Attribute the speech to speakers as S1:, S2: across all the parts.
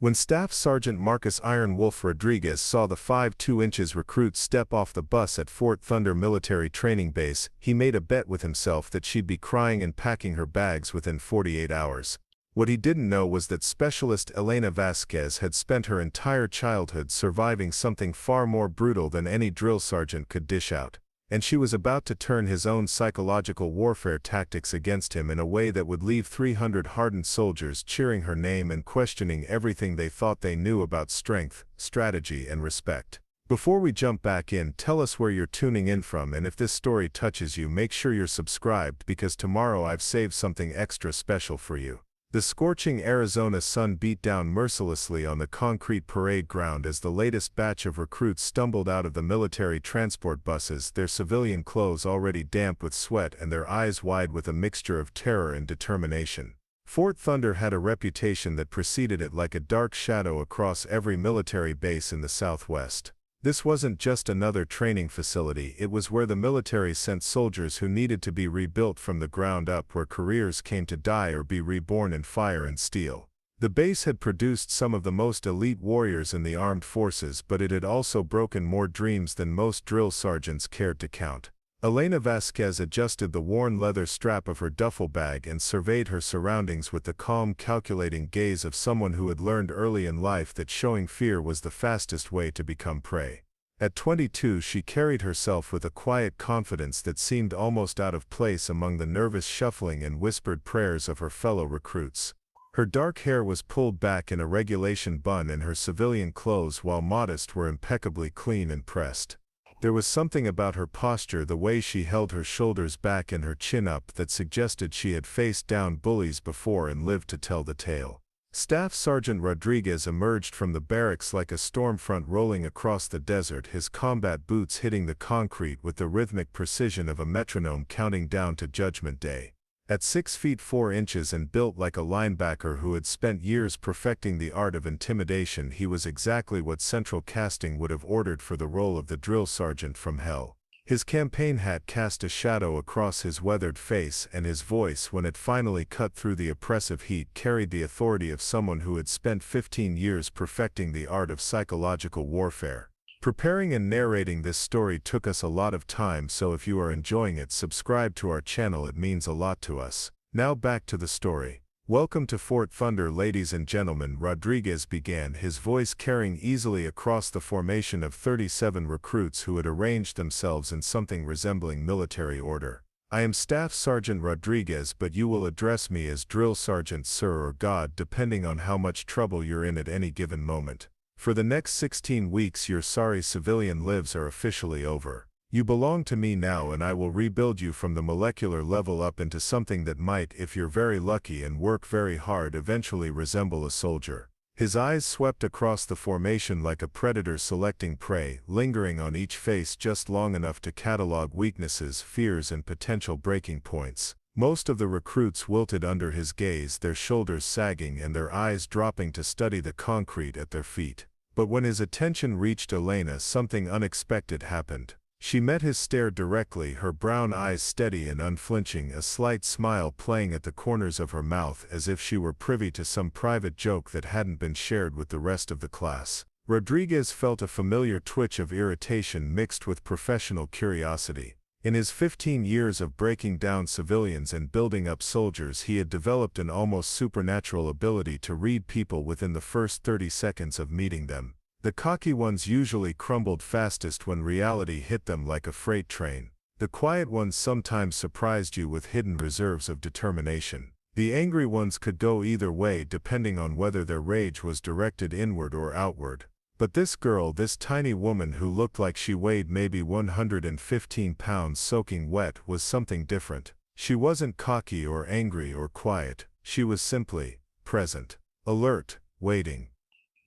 S1: When Staff Sergeant Marcus Iron Wolf Rodriguez saw the 5'2" recruits step off the bus at Fort Thunder Military Training Base, he made a bet with himself that she'd be crying and packing her bags within 48 hours. What he didn't know was that Specialist Elena Vasquez had spent her entire childhood surviving something far more brutal than any drill sergeant could dish out. And she was about to turn his own psychological warfare tactics against him in a way that would leave 300 hardened soldiers cheering her name and questioning everything they thought they knew about strength, strategy, and respect. Before we jump back in, tell us where you're tuning in from, and if this story touches you, make sure you're subscribed because tomorrow I've saved something extra special for you. The scorching Arizona sun beat down mercilessly on the concrete parade ground as the latest batch of recruits stumbled out of the military transport buses, their civilian clothes already damp with sweat and their eyes wide with a mixture of terror and determination. Fort Thunder had a reputation that preceded it like a dark shadow across every military base in the Southwest. This wasn't just another training facility, it was where the military sent soldiers who needed to be rebuilt from the ground up, where careers came to die or be reborn in fire and steel. The base had produced some of the most elite warriors in the armed forces, but it had also broken more dreams than most drill sergeants cared to count. Elena Vasquez adjusted the worn leather strap of her duffel bag and surveyed her surroundings with the calm, calculating gaze of someone who had learned early in life that showing fear was the fastest way to become prey. At 22, she carried herself with a quiet confidence that seemed almost out of place among the nervous shuffling and whispered prayers of her fellow recruits. Her dark hair was pulled back in a regulation bun, and her civilian clothes, while modest, were impeccably clean and pressed. There was something about her posture, the way she held her shoulders back and her chin up, that suggested she had faced down bullies before and lived to tell the tale. Staff Sergeant Rodriguez emerged from the barracks like a storm front rolling across the desert, his combat boots hitting the concrete with the rhythmic precision of a metronome counting down to Judgment Day. At 6 feet 4 inches and built like a linebacker who had spent years perfecting the art of intimidation, he was exactly what Central Casting would have ordered for the role of the drill sergeant from hell. His campaign hat cast a shadow across his weathered face, and his voice, when it finally cut through the oppressive heat, carried the authority of someone who had spent 15 years perfecting the art of psychological warfare. Preparing and narrating this story took us a lot of time, so if you are enjoying it, subscribe to our channel, it means a lot to us. Now back to the story. Welcome to Fort Thunder, ladies and gentlemen, Rodriguez began, his voice carrying easily across the formation of 37 recruits who had arranged themselves in something resembling military order. I am Staff Sergeant Rodriguez, but you will address me as Drill Sergeant, Sir, or God, depending on how much trouble you're in at any given moment. For the next 16 weeks your sorry civilian lives are officially over. You belong to me now, and I will rebuild you from the molecular level up into something that might, if you're very lucky and work very hard, eventually resemble a soldier. His eyes swept across the formation like a predator selecting prey, lingering on each face just long enough to catalog weaknesses, fears, and potential breaking points. Most of the recruits wilted under his gaze, their shoulders sagging and their eyes dropping to study the concrete at their feet. But when his attention reached Elena, something unexpected happened. She met his stare directly, her brown eyes steady and unflinching, a slight smile playing at the corners of her mouth as if she were privy to some private joke that hadn't been shared with the rest of the class. Rodriguez felt a familiar twitch of irritation mixed with professional curiosity. In his 15 years of breaking down civilians and building up soldiers, he had developed an almost supernatural ability to read people within the first 30 seconds of meeting them. The cocky ones usually crumbled fastest when reality hit them like a freight train. The quiet ones sometimes surprised you with hidden reserves of determination. The angry ones could go either way depending on whether their rage was directed inward or outward. But this girl, this tiny woman who looked like she weighed maybe 115 pounds soaking wet, was something different. She wasn't cocky or angry or quiet. She was simply present, alert, waiting.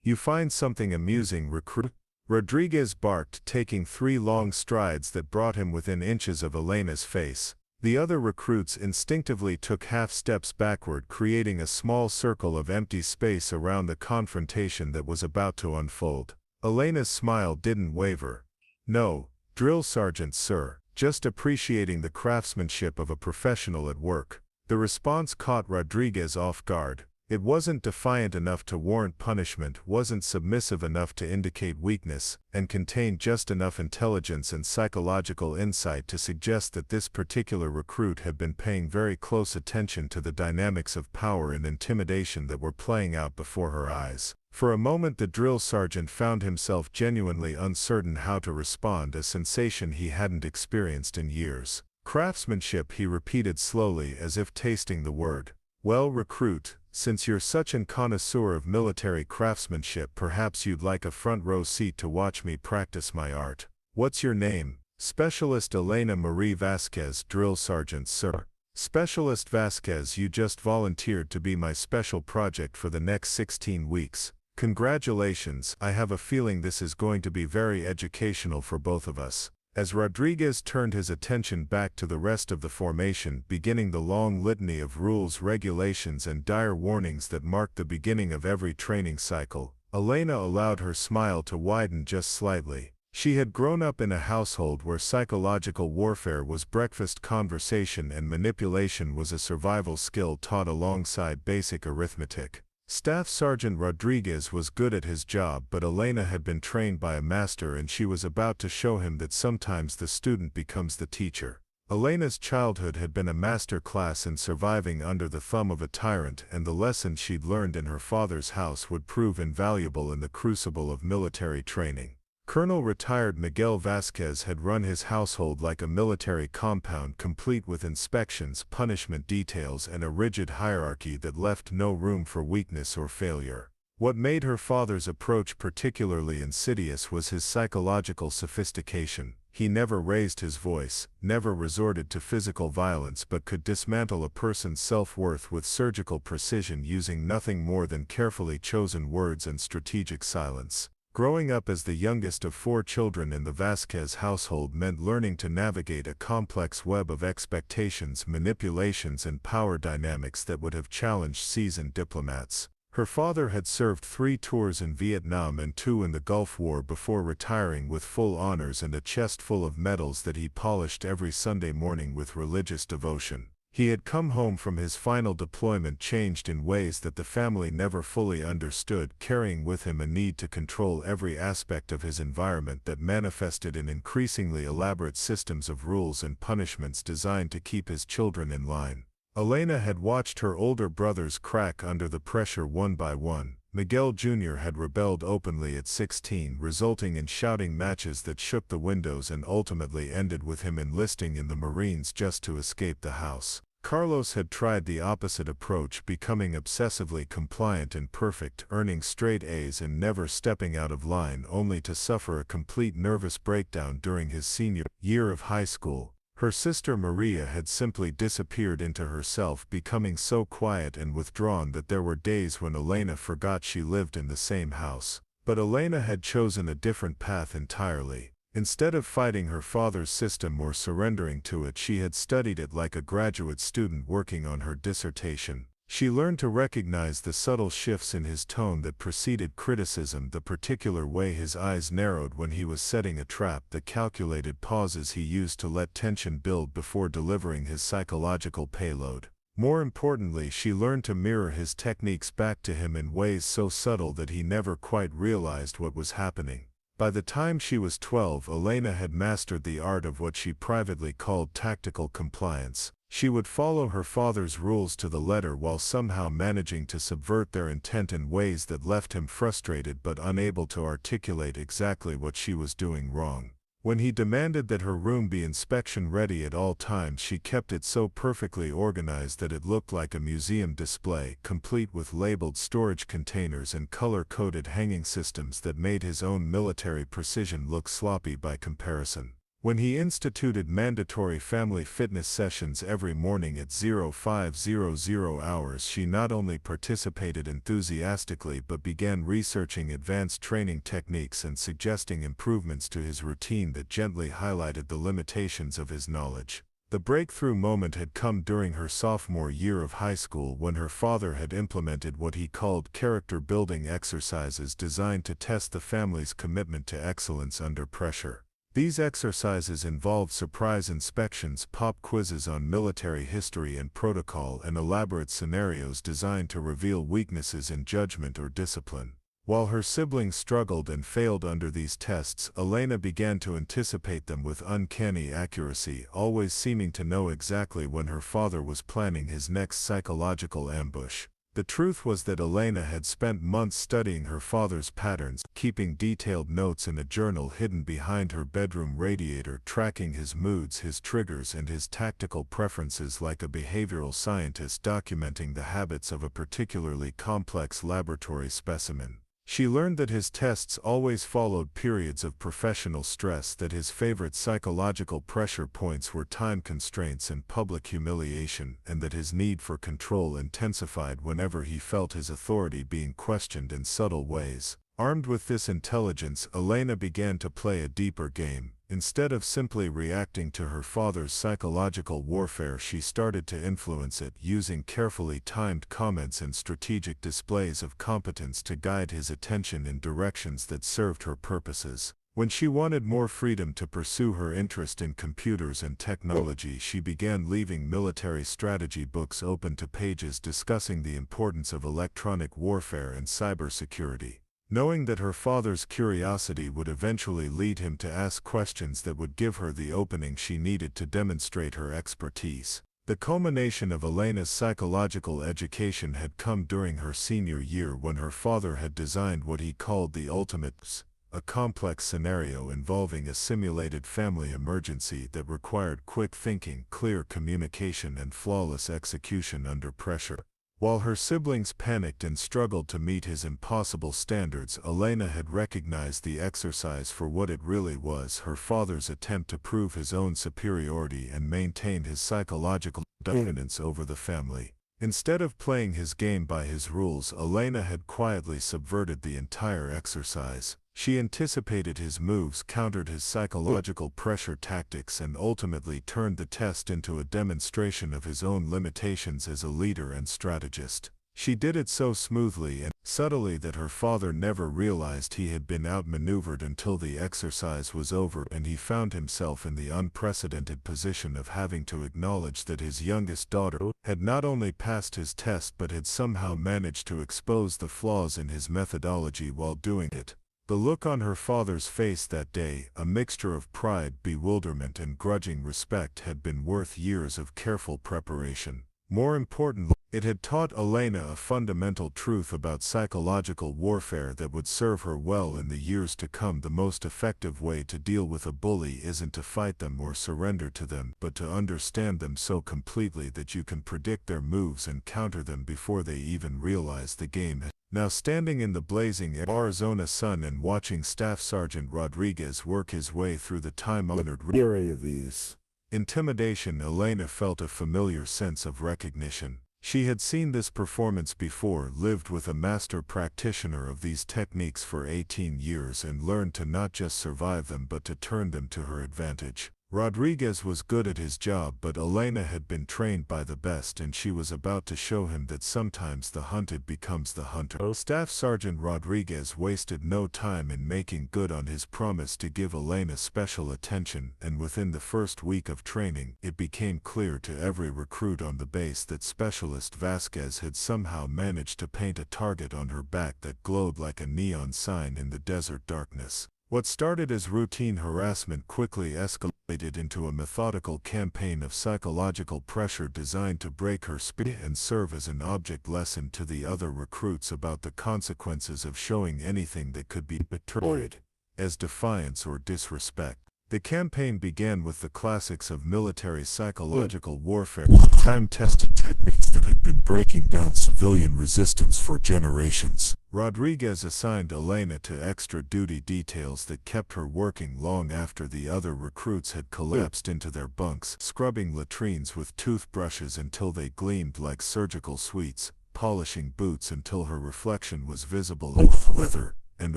S1: You find something amusing, recruit? Rodriguez barked, taking 3 long strides that brought him within inches of Elena's face. The other recruits instinctively took half steps backward, creating a small circle of empty space around the confrontation that was about to unfold. Elena's smile didn't waver. No, Drill Sergeant, sir, just appreciating the craftsmanship of a professional at work. The response caught Rodriguez off guard. It wasn't defiant enough to warrant punishment, wasn't submissive enough to indicate weakness, and contained just enough intelligence and psychological insight to suggest that this particular recruit had been paying very close attention to the dynamics of power and intimidation that were playing out before her eyes. For a moment the drill sergeant found himself genuinely uncertain how to respond, a sensation he hadn't experienced in years. Craftsmanship, he repeated slowly as if tasting the word. Well, recruit, since you're such an connoisseur of military craftsmanship, perhaps you'd like a front row seat to watch me practice my art. What's your name? Specialist Elena Marie Vasquez, Drill Sergeant, sir. Specialist Vasquez, you just volunteered to be my special project for the next 16 weeks. Congratulations, I have a feeling this is going to be very educational for both of us. As Rodriguez turned his attention back to the rest of the formation, beginning the long litany of rules, regulations, and dire warnings that marked the beginning of every training cycle, Elena allowed her smile to widen just slightly. She had grown up in a household where psychological warfare was breakfast conversation and manipulation was a survival skill taught alongside basic arithmetic. Staff Sergeant Rodriguez was good at his job, but Elena had been trained by a master and she was about to show him that sometimes the student becomes the teacher. Elena's childhood had been a master class in surviving under the thumb of a tyrant, and the lessons she'd learned in her father's house would prove invaluable in the crucible of military training. Colonel retired Miguel Vasquez had run his household like a military compound, complete with inspections, punishment details, and a rigid hierarchy that left no room for weakness or failure. What made her father's approach particularly insidious was his psychological sophistication. He never raised his voice, never resorted to physical violence, but could dismantle a person's self-worth with surgical precision using nothing more than carefully chosen words and strategic silence. Growing up as the youngest of 4 children in the Vasquez household meant learning to navigate a complex web of expectations, manipulations, and power dynamics that would have challenged seasoned diplomats. Her father had served 3 tours in Vietnam and 2 in the Gulf War before retiring with full honors and a chest full of medals that he polished every Sunday morning with religious devotion. He had come home from his final deployment changed in ways that the family never fully understood, carrying with him a need to control every aspect of his environment that manifested in increasingly elaborate systems of rules and punishments designed to keep his children in line. Elena had watched her older brothers crack under the pressure one by one. Miguel Jr. had rebelled openly at 16, resulting in shouting matches that shook the windows and ultimately ended with him enlisting in the Marines just to escape the house. Carlos had tried the opposite approach, becoming obsessively compliant and perfect, earning straight A's and never stepping out of line, only to suffer a complete nervous breakdown during his senior year of high school. Her sister Maria had simply disappeared into herself, becoming so quiet and withdrawn that there were days when Elena forgot she lived in the same house. But Elena had chosen a different path entirely. Instead of fighting her father's system or surrendering to it, she had studied it like a graduate student working on her dissertation. She learned to recognize the subtle shifts in his tone that preceded criticism, the particular way his eyes narrowed when he was setting a trap, the calculated pauses he used to let tension build before delivering his psychological payload. More importantly, she learned to mirror his techniques back to him in ways so subtle that he never quite realized what was happening. By the time she was 12, Elena had mastered the art of what she privately called tactical compliance. She would follow her father's rules to the letter while somehow managing to subvert their intent in ways that left him frustrated but unable to articulate exactly what she was doing wrong. When he demanded that her room be inspection ready at all times, she kept it so perfectly organized that it looked like a museum display, complete with labeled storage containers and color-coded hanging systems that made his own military precision look sloppy by comparison. When he instituted mandatory family fitness sessions every morning at 0500 hours, she not only participated enthusiastically but began researching advanced training techniques and suggesting improvements to his routine that gently highlighted the limitations of his knowledge. The breakthrough moment had come during her sophomore year of high school, when her father had implemented what he called character-building exercises designed to test the family's commitment to excellence under pressure. These exercises involved surprise inspections, pop quizzes on military history and protocol, and elaborate scenarios designed to reveal weaknesses in judgment or discipline. While her siblings struggled and failed under these tests, Elena began to anticipate them with uncanny accuracy, always seeming to know exactly when her father was planning his next psychological ambush. The truth was that Elena had spent months studying her father's patterns, keeping detailed notes in a journal hidden behind her bedroom radiator, tracking his moods, his triggers, and his tactical preferences like a behavioral scientist documenting the habits of a particularly complex laboratory specimen. She learned that his tests always followed periods of professional stress, that his favorite psychological pressure points were time constraints and public humiliation, and that his need for control intensified whenever he felt his authority being questioned in subtle ways. Armed with this intelligence, Elena began to play a deeper game. Instead of simply reacting to her father's psychological warfare, she started to influence it, using carefully timed comments and strategic displays of competence to guide his attention in directions that served her purposes. When she wanted more freedom to pursue her interest in computers and technology, she began leaving military strategy books open to pages discussing the importance of electronic warfare and cybersecurity. Knowing that her father's curiosity would eventually lead him to ask questions that would give her the opening she needed to demonstrate her expertise. The culmination of Elena's psychological education had come during her senior year, when her father had designed what he called the ultimate, a complex scenario involving a simulated family emergency that required quick thinking, clear communication, and flawless execution under pressure. While her siblings panicked and struggled to meet his impossible standards, Elena had recognized the exercise for what it really was: her father's attempt to prove his own superiority and maintain his psychological dominance over the family. Instead of playing his game by his rules, Elena had quietly subverted the entire exercise. She anticipated his moves, countered his psychological pressure tactics, and ultimately turned the test into a demonstration of his own limitations as a leader and strategist. She did it so smoothly and subtly that her father never realized he had been outmaneuvered until the exercise was over and he found himself in the unprecedented position of having to acknowledge that his youngest daughter had not only passed his test but had somehow managed to expose the flaws in his methodology while doing it. The look on her father's face that day, a mixture of pride, bewilderment, and grudging respect, had been worth years of careful preparation. More importantly, it had taught Elena a fundamental truth about psychological warfare that would serve her well in the years to come. The most effective way to deal with a bully isn't to fight them or surrender to them, but to understand them so completely that you can predict their moves and counter them before they even realize the game. Now standing in the blazing Arizona sun and watching Staff Sergeant Rodriguez work his way through the time-honored array of these intimidation, Elena felt a familiar sense of recognition. She had seen this performance before, lived with a master practitioner of these techniques for 18 years, and learned to not just survive them but to turn them to her advantage. Rodriguez was good at his job, but Elena had been trained by the best, and she was about to show him that sometimes the hunted becomes the hunter. Staff Sergeant Rodriguez wasted no time in making good on his promise to give Elena special attention, and within the first week of training, it became clear to every recruit on the base that Specialist Vasquez had somehow managed to paint a target on her back that glowed like a neon sign in the desert darkness. What started as routine harassment quickly escalated into a methodical campaign of psychological pressure designed to break her spirit and serve as an object lesson to the other recruits about the consequences of showing anything that could be interpreted as defiance or disrespect. The campaign began with the classics of military psychological warfare, time-tested techniques that had been breaking down civilian resistance for generations. Rodriguez assigned Elena to extra duty details that kept her working long after the other recruits had collapsed into their bunks, scrubbing latrines with toothbrushes until they gleamed like surgical sweets, polishing boots until her reflection was visible in leather, and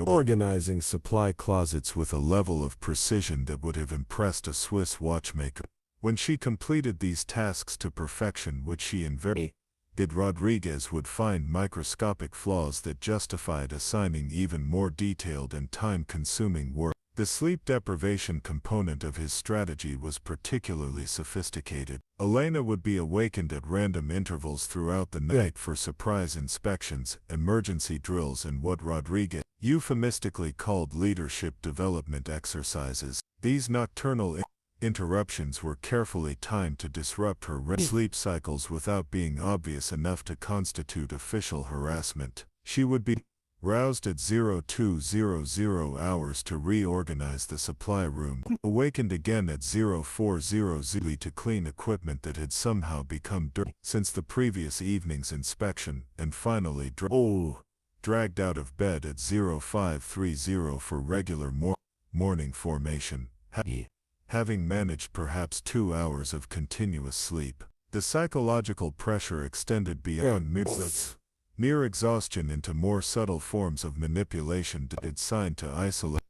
S1: organizing supply closets with a level of precision that would have impressed a Swiss watchmaker. When she completed these tasks to perfection, which she invariably did, Rodriguez would find microscopic flaws that justified assigning even more detailed and time-consuming work. The sleep deprivation component of his strategy was particularly sophisticated. Elena would be awakened at random intervals throughout the night for surprise inspections, emergency drills, and what Rodriguez euphemistically called leadership development exercises. These nocturnal interruptions were carefully timed to disrupt her sleep cycles without being obvious enough to constitute official harassment. She would be roused at 0200 hours to reorganize the supply room, awakened again at 0400 to clean equipment that had somehow become dirty since the previous evening's inspection, and finally dragged out of bed at 0530 for regular morning formation. Having managed perhaps 2 hours of continuous sleep, the psychological pressure extended beyond mere exhaustion into more subtle forms of manipulation designed to isolate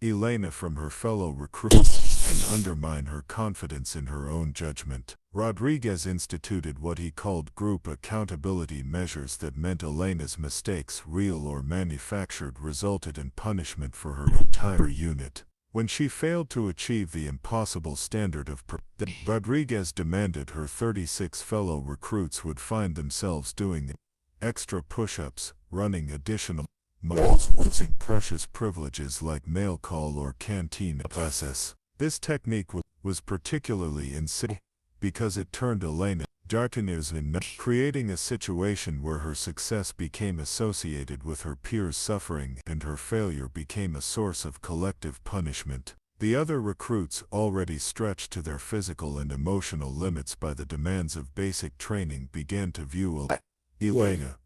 S1: Elena from her fellow recruits and undermine her confidence in her own judgment. Rodriguez instituted what he called group accountability measures that meant Elena's mistakes, real or manufactured, resulted in punishment for her entire unit. When she failed to achieve the impossible standard of Rodriguez demanded her 36 fellow recruits would find themselves doing extra push-ups, running additional miles, losing precious privileges like mail call or canteen access. This technique was particularly insidious because it turned Elena D'Artagnan's in creating a situation where her success became associated with her peers' suffering and her failure became a source of collective punishment. The other recruits, already stretched to their physical and emotional limits by the demands of basic training, began to view Elena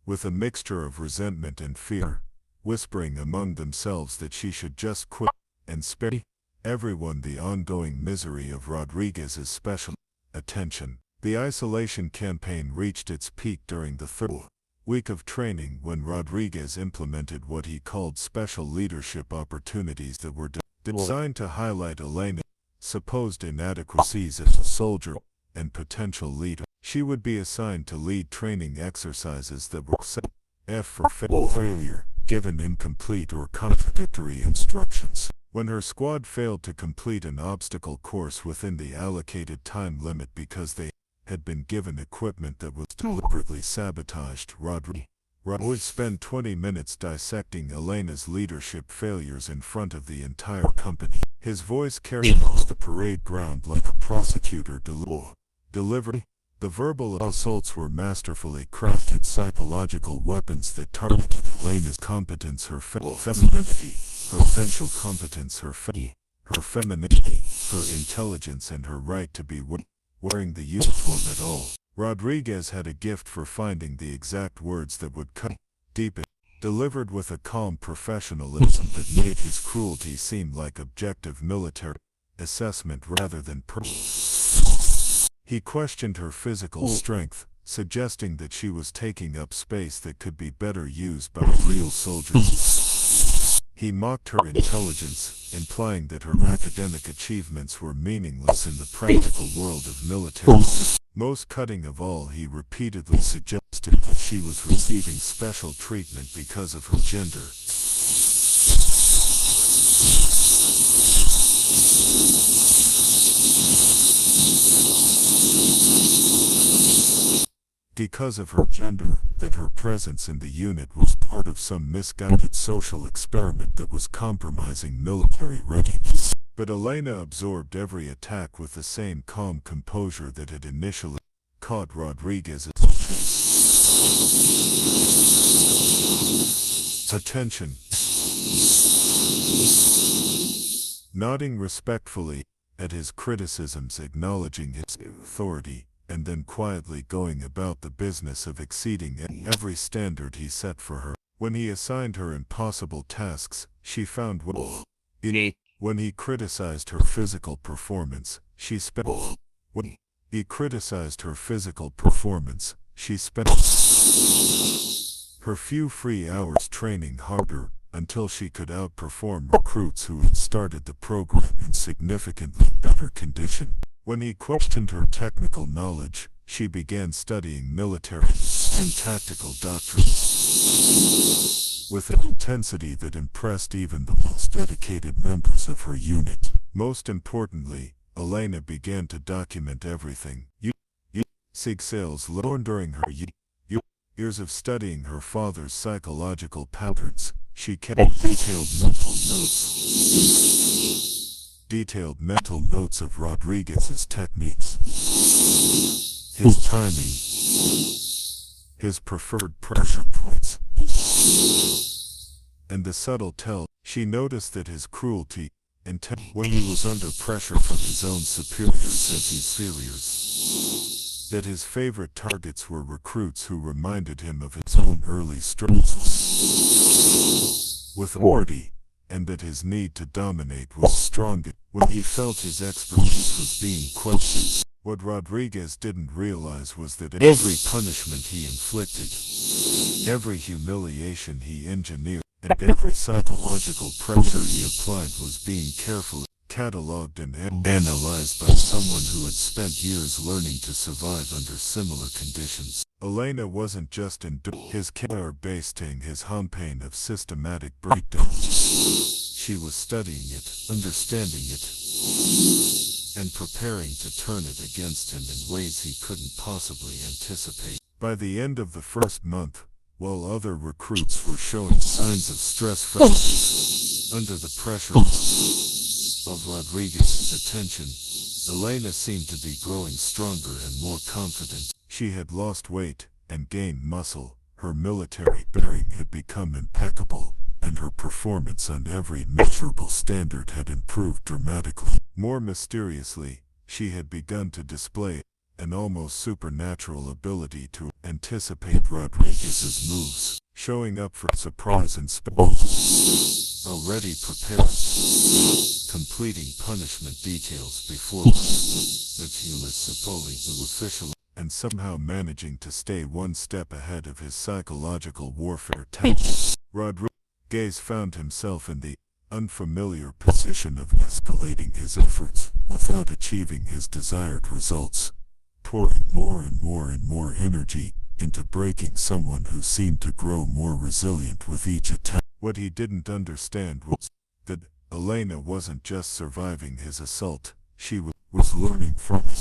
S1: with a mixture of resentment and fear, whispering among themselves that she should just quit and spare everyone the ongoing misery of Rodriguez's special attention. The isolation campaign reached its peak during the third week of training when Rodriguez implemented what he called special leadership opportunities that were designed to highlight Elena's supposed inadequacies as a soldier and potential leader. She would be assigned to lead training exercises that were set F for failure, given incomplete or contradictory instructions. When her squad failed to complete an obstacle course within the allocated time limit because they had been given equipment that was deliberately sabotaged, Rodriguez would spend 20 minutes dissecting Elena's leadership failures in front of the entire company. His voice carried across the parade ground like a prosecutor delivered. The verbal assaults were masterfully crafted psychological weapons that targeted Elena's competence, her femininity, her potential competence, her femininity, her intelligence, and her right to be wearing the uniform at all. Rodriguez had a gift for finding the exact words that would cut deep, delivered with a calm professionalism that made his cruelty seem like objective military assessment rather than personal. He questioned her physical strength, suggesting that she was taking up space that could be better used by real soldiers. He mocked her intelligence, implying that her academic achievements were meaningless in the practical world of military. Most cutting of all, he repeatedly suggested that she was receiving special treatment because of her gender. Because of her gender, that her presence in the unit was part of some misguided social experiment that was compromising military readiness. But Elena absorbed every attack with the same calm composure that had initially caught Rodriguez's attention. Nodding respectfully at his criticisms, acknowledging his authority, and then quietly going about the business of exceeding every standard he set for her. When he assigned her impossible tasks, she found when he criticized her physical performance, she spent her few free hours training harder until she could outperform recruits who had started the program in significantly better condition. When he questioned her technical knowledge, she began studying military and tactical doctrines.
S2: with an intensity that impressed even the most dedicated members of her unit. Most importantly, Elena began to document everything. Sig sales learned during her years of studying her father's psychological patterns. She kept detailed mental notes of Rodriguez's techniques, his timing, his preferred pressure points, and the subtle tell. She noticed that his cruelty, when he was under pressure from his own superiors and his failures, that his favorite targets were recruits who reminded him of his own early struggles with authority, and that his need to dominate was stronger when he felt his expertise was being questioned. What Rodriguez didn't realize was that every punishment he inflicted, every humiliation he engineered, and every psychological pressure he applied was being carefully cataloged and analyzed by someone who had spent years learning to survive under similar conditions. Elena wasn't just enduring his care based on his campaign of systematic breakdowns. She was studying it, understanding it, and preparing to turn it against him in ways he couldn't possibly anticipate. By the end of the first month, while other recruits were showing signs of stress fractures under the pressure of Rodriguez's attention, Elena seemed to be growing stronger and more confident. She had lost weight and gained muscle, her military bearing had become impeccable, and her performance on every measurable standard had improved dramatically. More mysteriously, she had begun to display an almost supernatural ability to anticipate Rodriguez's moves, showing up for surprise and already prepared, completing punishment details before the Cumulus official, and somehow managing to stay one step ahead of his psychological warfare tactics. Rodriguez found himself in the unfamiliar position of escalating his efforts without achieving his desired results, pouring more and more energy into breaking someone who seemed to grow more resilient with each attack. What he didn't understand was that Elena wasn't just surviving his assault, she was learning from it,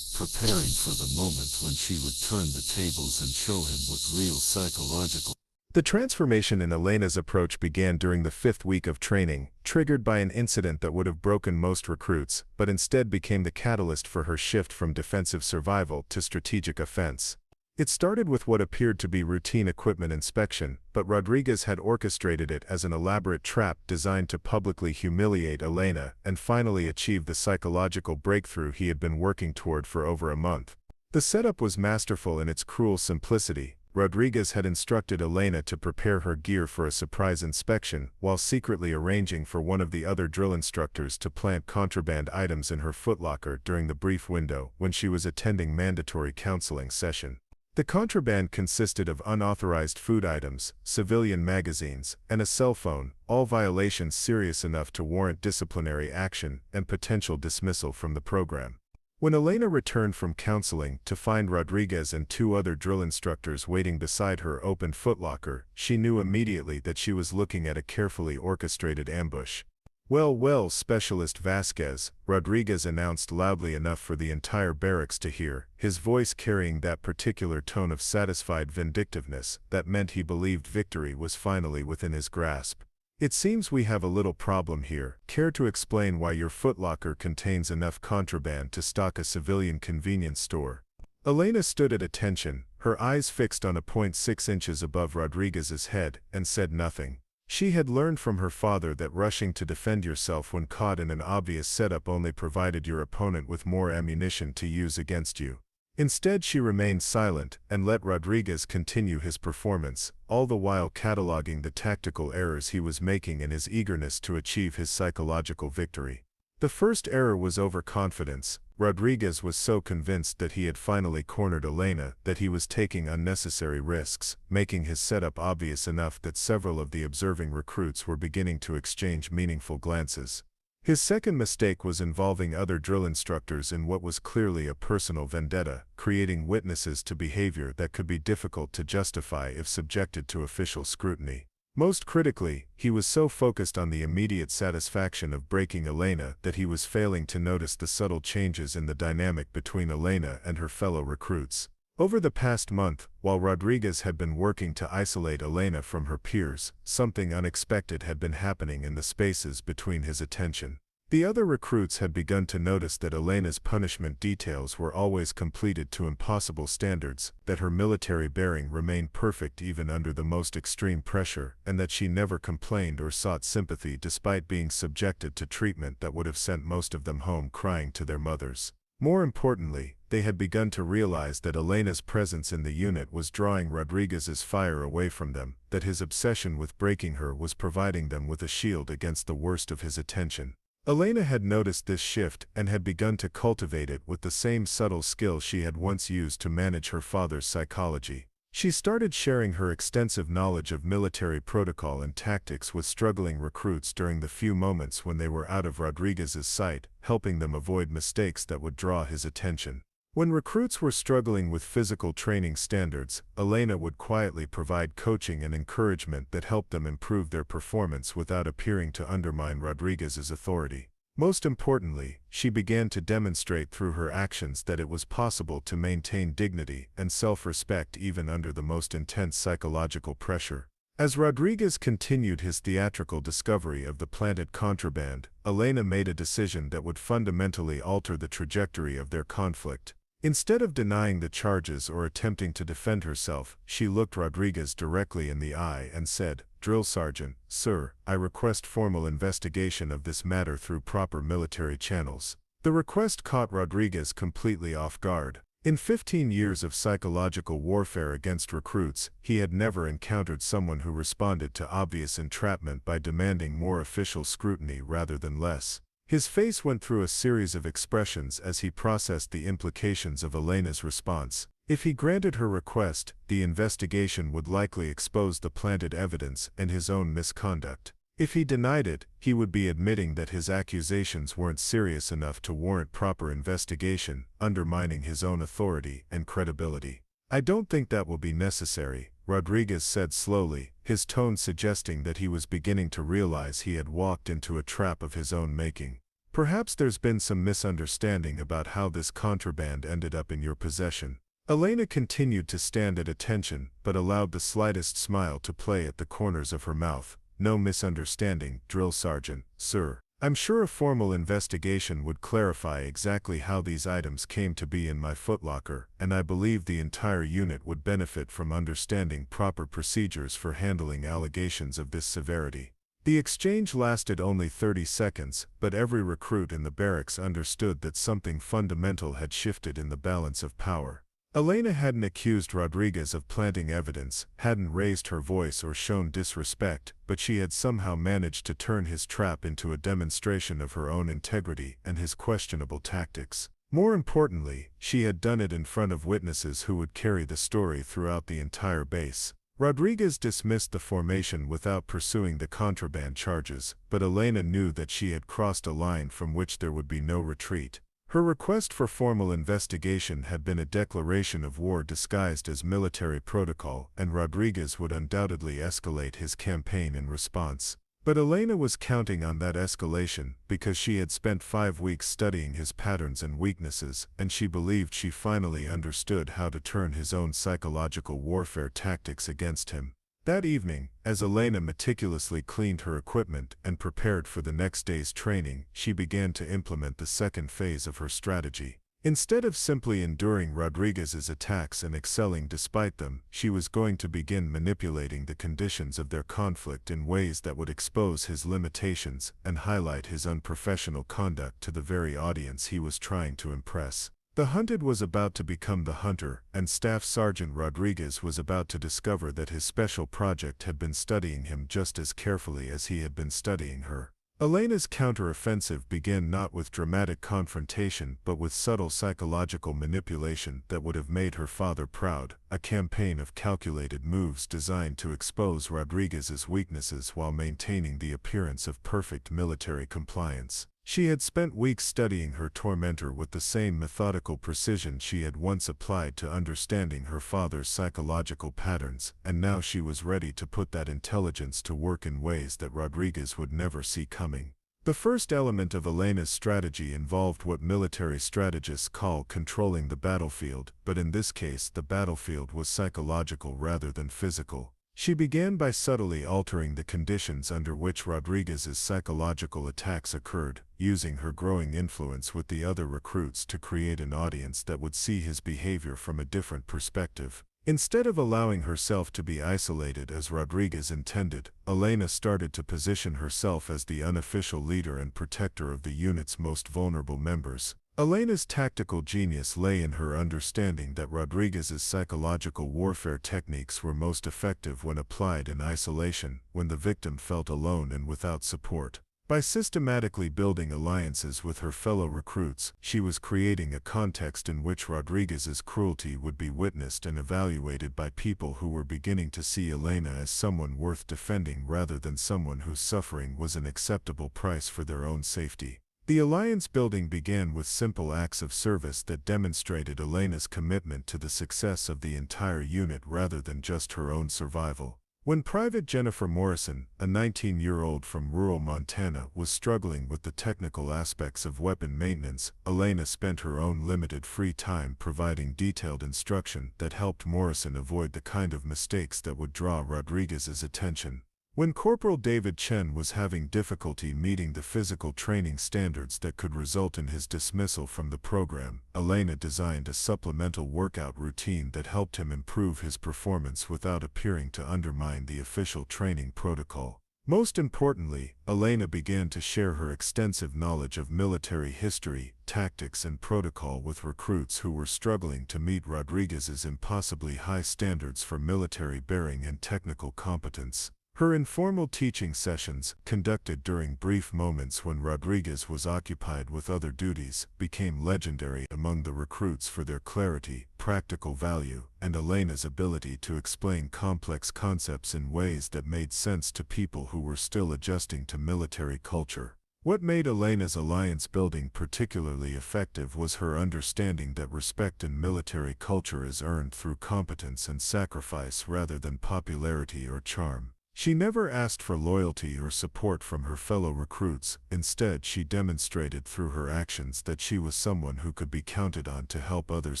S2: preparing for the moment when she would turn the tables and show him what real psychological.
S1: The transformation in Elena's approach began during the 5th week of training, triggered by an incident that would have broken most recruits, but instead became the catalyst for her shift from defensive survival to strategic offense. It started with what appeared to be routine equipment inspection, but Rodriguez had orchestrated it as an elaborate trap designed to publicly humiliate Elena and finally achieve the psychological breakthrough he had been working toward for over a month. The setup was masterful in its cruel simplicity. Rodriguez had instructed Elena to prepare her gear for a surprise inspection, while secretly arranging for one of the other drill instructors to plant contraband items in her footlocker during the brief window when she was attending mandatory counseling session. The contraband consisted of unauthorized food items, civilian magazines, and a cell phone, all violations serious enough to warrant disciplinary action and potential dismissal from the program. When Elena returned from counseling to find Rodriguez and 2 other drill instructors waiting beside her open footlocker, she knew immediately that she was looking at a carefully orchestrated ambush. Well, Specialist Vasquez, Rodriguez announced loudly enough for the entire barracks to hear, his voice carrying that particular tone of satisfied vindictiveness that meant he believed victory was finally within his grasp. It seems we have a little problem here. Care to explain why your footlocker contains enough contraband to stock a civilian convenience store? Elena stood at attention, her eyes fixed on a point 6 inches above Rodriguez's head, and said nothing. She had learned from her father that rushing to defend yourself when caught in an obvious setup only provided your opponent with more ammunition to use against you. Instead, she remained silent and let Rodriguez continue his performance, all the while cataloging the tactical errors he was making in his eagerness to achieve his psychological victory. The first error was overconfidence. Rodriguez was so convinced that he had finally cornered Elena that he was taking unnecessary risks, making his setup obvious enough that several of the observing recruits were beginning to exchange meaningful glances. His second mistake was involving other drill instructors in what was clearly a personal vendetta, creating witnesses to behavior that could be difficult to justify if subjected to official scrutiny. Most critically, he was so focused on the immediate satisfaction of breaking Elena that he was failing to notice the subtle changes in the dynamic between Elena and her fellow recruits. Over the past month, while Rodriguez had been working to isolate Elena from her peers, something unexpected had been happening in the spaces between his attention. The other recruits had begun to notice that Elena's punishment details were always completed to impossible standards, that her military bearing remained perfect even under the most extreme pressure, and that she never complained or sought sympathy despite being subjected to treatment that would have sent most of them home crying to their mothers. More importantly, they had begun to realize that Elena's presence in the unit was drawing Rodriguez's fire away from them, that his obsession with breaking her was providing them with a shield against the worst of his attention. Elena had noticed this shift and had begun to cultivate it with the same subtle skill she had once used to manage her father's psychology. She started sharing her extensive knowledge of military protocol and tactics with struggling recruits during the few moments when they were out of Rodriguez's sight, helping them avoid mistakes that would draw his attention. When recruits were struggling with physical training standards, Elena would quietly provide coaching and encouragement that helped them improve their performance without appearing to undermine Rodriguez's authority. Most importantly, she began to demonstrate through her actions that it was possible to maintain dignity and self-respect even under the most intense psychological pressure. As Rodriguez continued his theatrical discovery of the planted contraband, Elena made a decision that would fundamentally alter the trajectory of their conflict. Instead of denying the charges or attempting to defend herself, she looked Rodriguez directly in the eye and said, "Drill Sergeant, sir, I request formal investigation of this matter through proper military channels." The request caught Rodriguez completely off guard. In 15 years of psychological warfare against recruits, he had never encountered someone who responded to obvious entrapment by demanding more official scrutiny rather than less. His face went through a series of expressions as he processed the implications of Elena's response. If he granted her request, the investigation would likely expose the planted evidence and his own misconduct. If he denied it, he would be admitting that his accusations weren't serious enough to warrant proper investigation, undermining his own authority and credibility. "I don't think that will be necessary," Rodriguez said slowly, his tone suggesting that he was beginning to realize he had walked into a trap of his own making. "Perhaps there's been some misunderstanding about how this contraband ended up in your possession." Elena continued to stand at attention, but allowed the slightest smile to play at the corners of her mouth. "No misunderstanding, Drill Sergeant, sir. I'm sure a formal investigation would clarify exactly how these items came to be in my footlocker, and I believe the entire unit would benefit from understanding proper procedures for handling allegations of this severity." The exchange lasted only 30 seconds, but every recruit in the barracks understood that something fundamental had shifted in the balance of power. Elena hadn't accused Rodriguez of planting evidence, hadn't raised her voice or shown disrespect, but she had somehow managed to turn his trap into a demonstration of her own integrity and his questionable tactics. More importantly, she had done it in front of witnesses who would carry the story throughout the entire base. Rodriguez dismissed the formation without pursuing the contraband charges, but Elena knew that she had crossed a line from which there would be no retreat. Her request for formal investigation had been a declaration of war disguised as military protocol, and Rodriguez would undoubtedly escalate his campaign in response. But Elena was counting on that escalation because she had spent 5 weeks studying his patterns and weaknesses, and she believed she finally understood how to turn his own psychological warfare tactics against him. That evening, as Elena meticulously cleaned her equipment and prepared for the next day's training, she began to implement the second phase of her strategy. Instead of simply enduring Rodriguez's attacks and excelling despite them, she was going to begin manipulating the conditions of their conflict in ways that would expose his limitations and highlight his unprofessional conduct to the very audience he was trying to impress. The hunted was about to become the hunter, and Staff Sergeant Rodriguez was about to discover that his special project had been studying him just as carefully as he had been studying her. Elena's counteroffensive began not with dramatic confrontation but with subtle psychological manipulation that would have made her father proud, a campaign of calculated moves designed to expose Rodriguez's weaknesses while maintaining the appearance of perfect military compliance. She had spent weeks studying her tormentor with the same methodical precision she had once applied to understanding her father's psychological patterns, and now she was ready to put that intelligence to work in ways that Rodriguez would never see coming. The first element of Elena's strategy involved what military strategists call controlling the battlefield, but in this case the battlefield was psychological rather than physical. She began by subtly altering the conditions under which Rodriguez's psychological attacks occurred, using her growing influence with the other recruits to create an audience that would see his behavior from a different perspective. Instead of allowing herself to be isolated as Rodriguez intended, Elena started to position herself as the unofficial leader and protector of the unit's most vulnerable members. Elena's tactical genius lay in her understanding that Rodriguez's psychological warfare techniques were most effective when applied in isolation, when the victim felt alone and without support. By systematically building alliances with her fellow recruits, she was creating a context in which Rodriguez's cruelty would be witnessed and evaluated by people who were beginning to see Elena as someone worth defending rather than someone whose suffering was an acceptable price for their own safety. The alliance building began with simple acts of service that demonstrated Elena's commitment to the success of the entire unit rather than just her own survival. When Private Jennifer Morrison, a 19-year-old from rural Montana, was struggling with the technical aspects of weapon maintenance, Elena spent her own limited free time providing detailed instruction that helped Morrison avoid the kind of mistakes that would draw Rodriguez's attention. When Corporal David Chen was having difficulty meeting the physical training standards that could result in his dismissal from the program, Elena designed a supplemental workout routine that helped him improve his performance without appearing to undermine the official training protocol. Most importantly, Elena began to share her extensive knowledge of military history, tactics, and protocol with recruits who were struggling to meet Rodriguez's impossibly high standards for military bearing and technical competence. Her informal teaching sessions, conducted during brief moments when Rodriguez was occupied with other duties, became legendary among the recruits for their clarity, practical value, and Elena's ability to explain complex concepts in ways that made sense to people who were still adjusting to military culture. What made Elena's alliance building particularly effective was her understanding that respect in military culture is earned through competence and sacrifice rather than popularity or charm. She never asked for loyalty or support from her fellow recruits. Instead, she demonstrated through her actions that she was someone who could be counted on to help others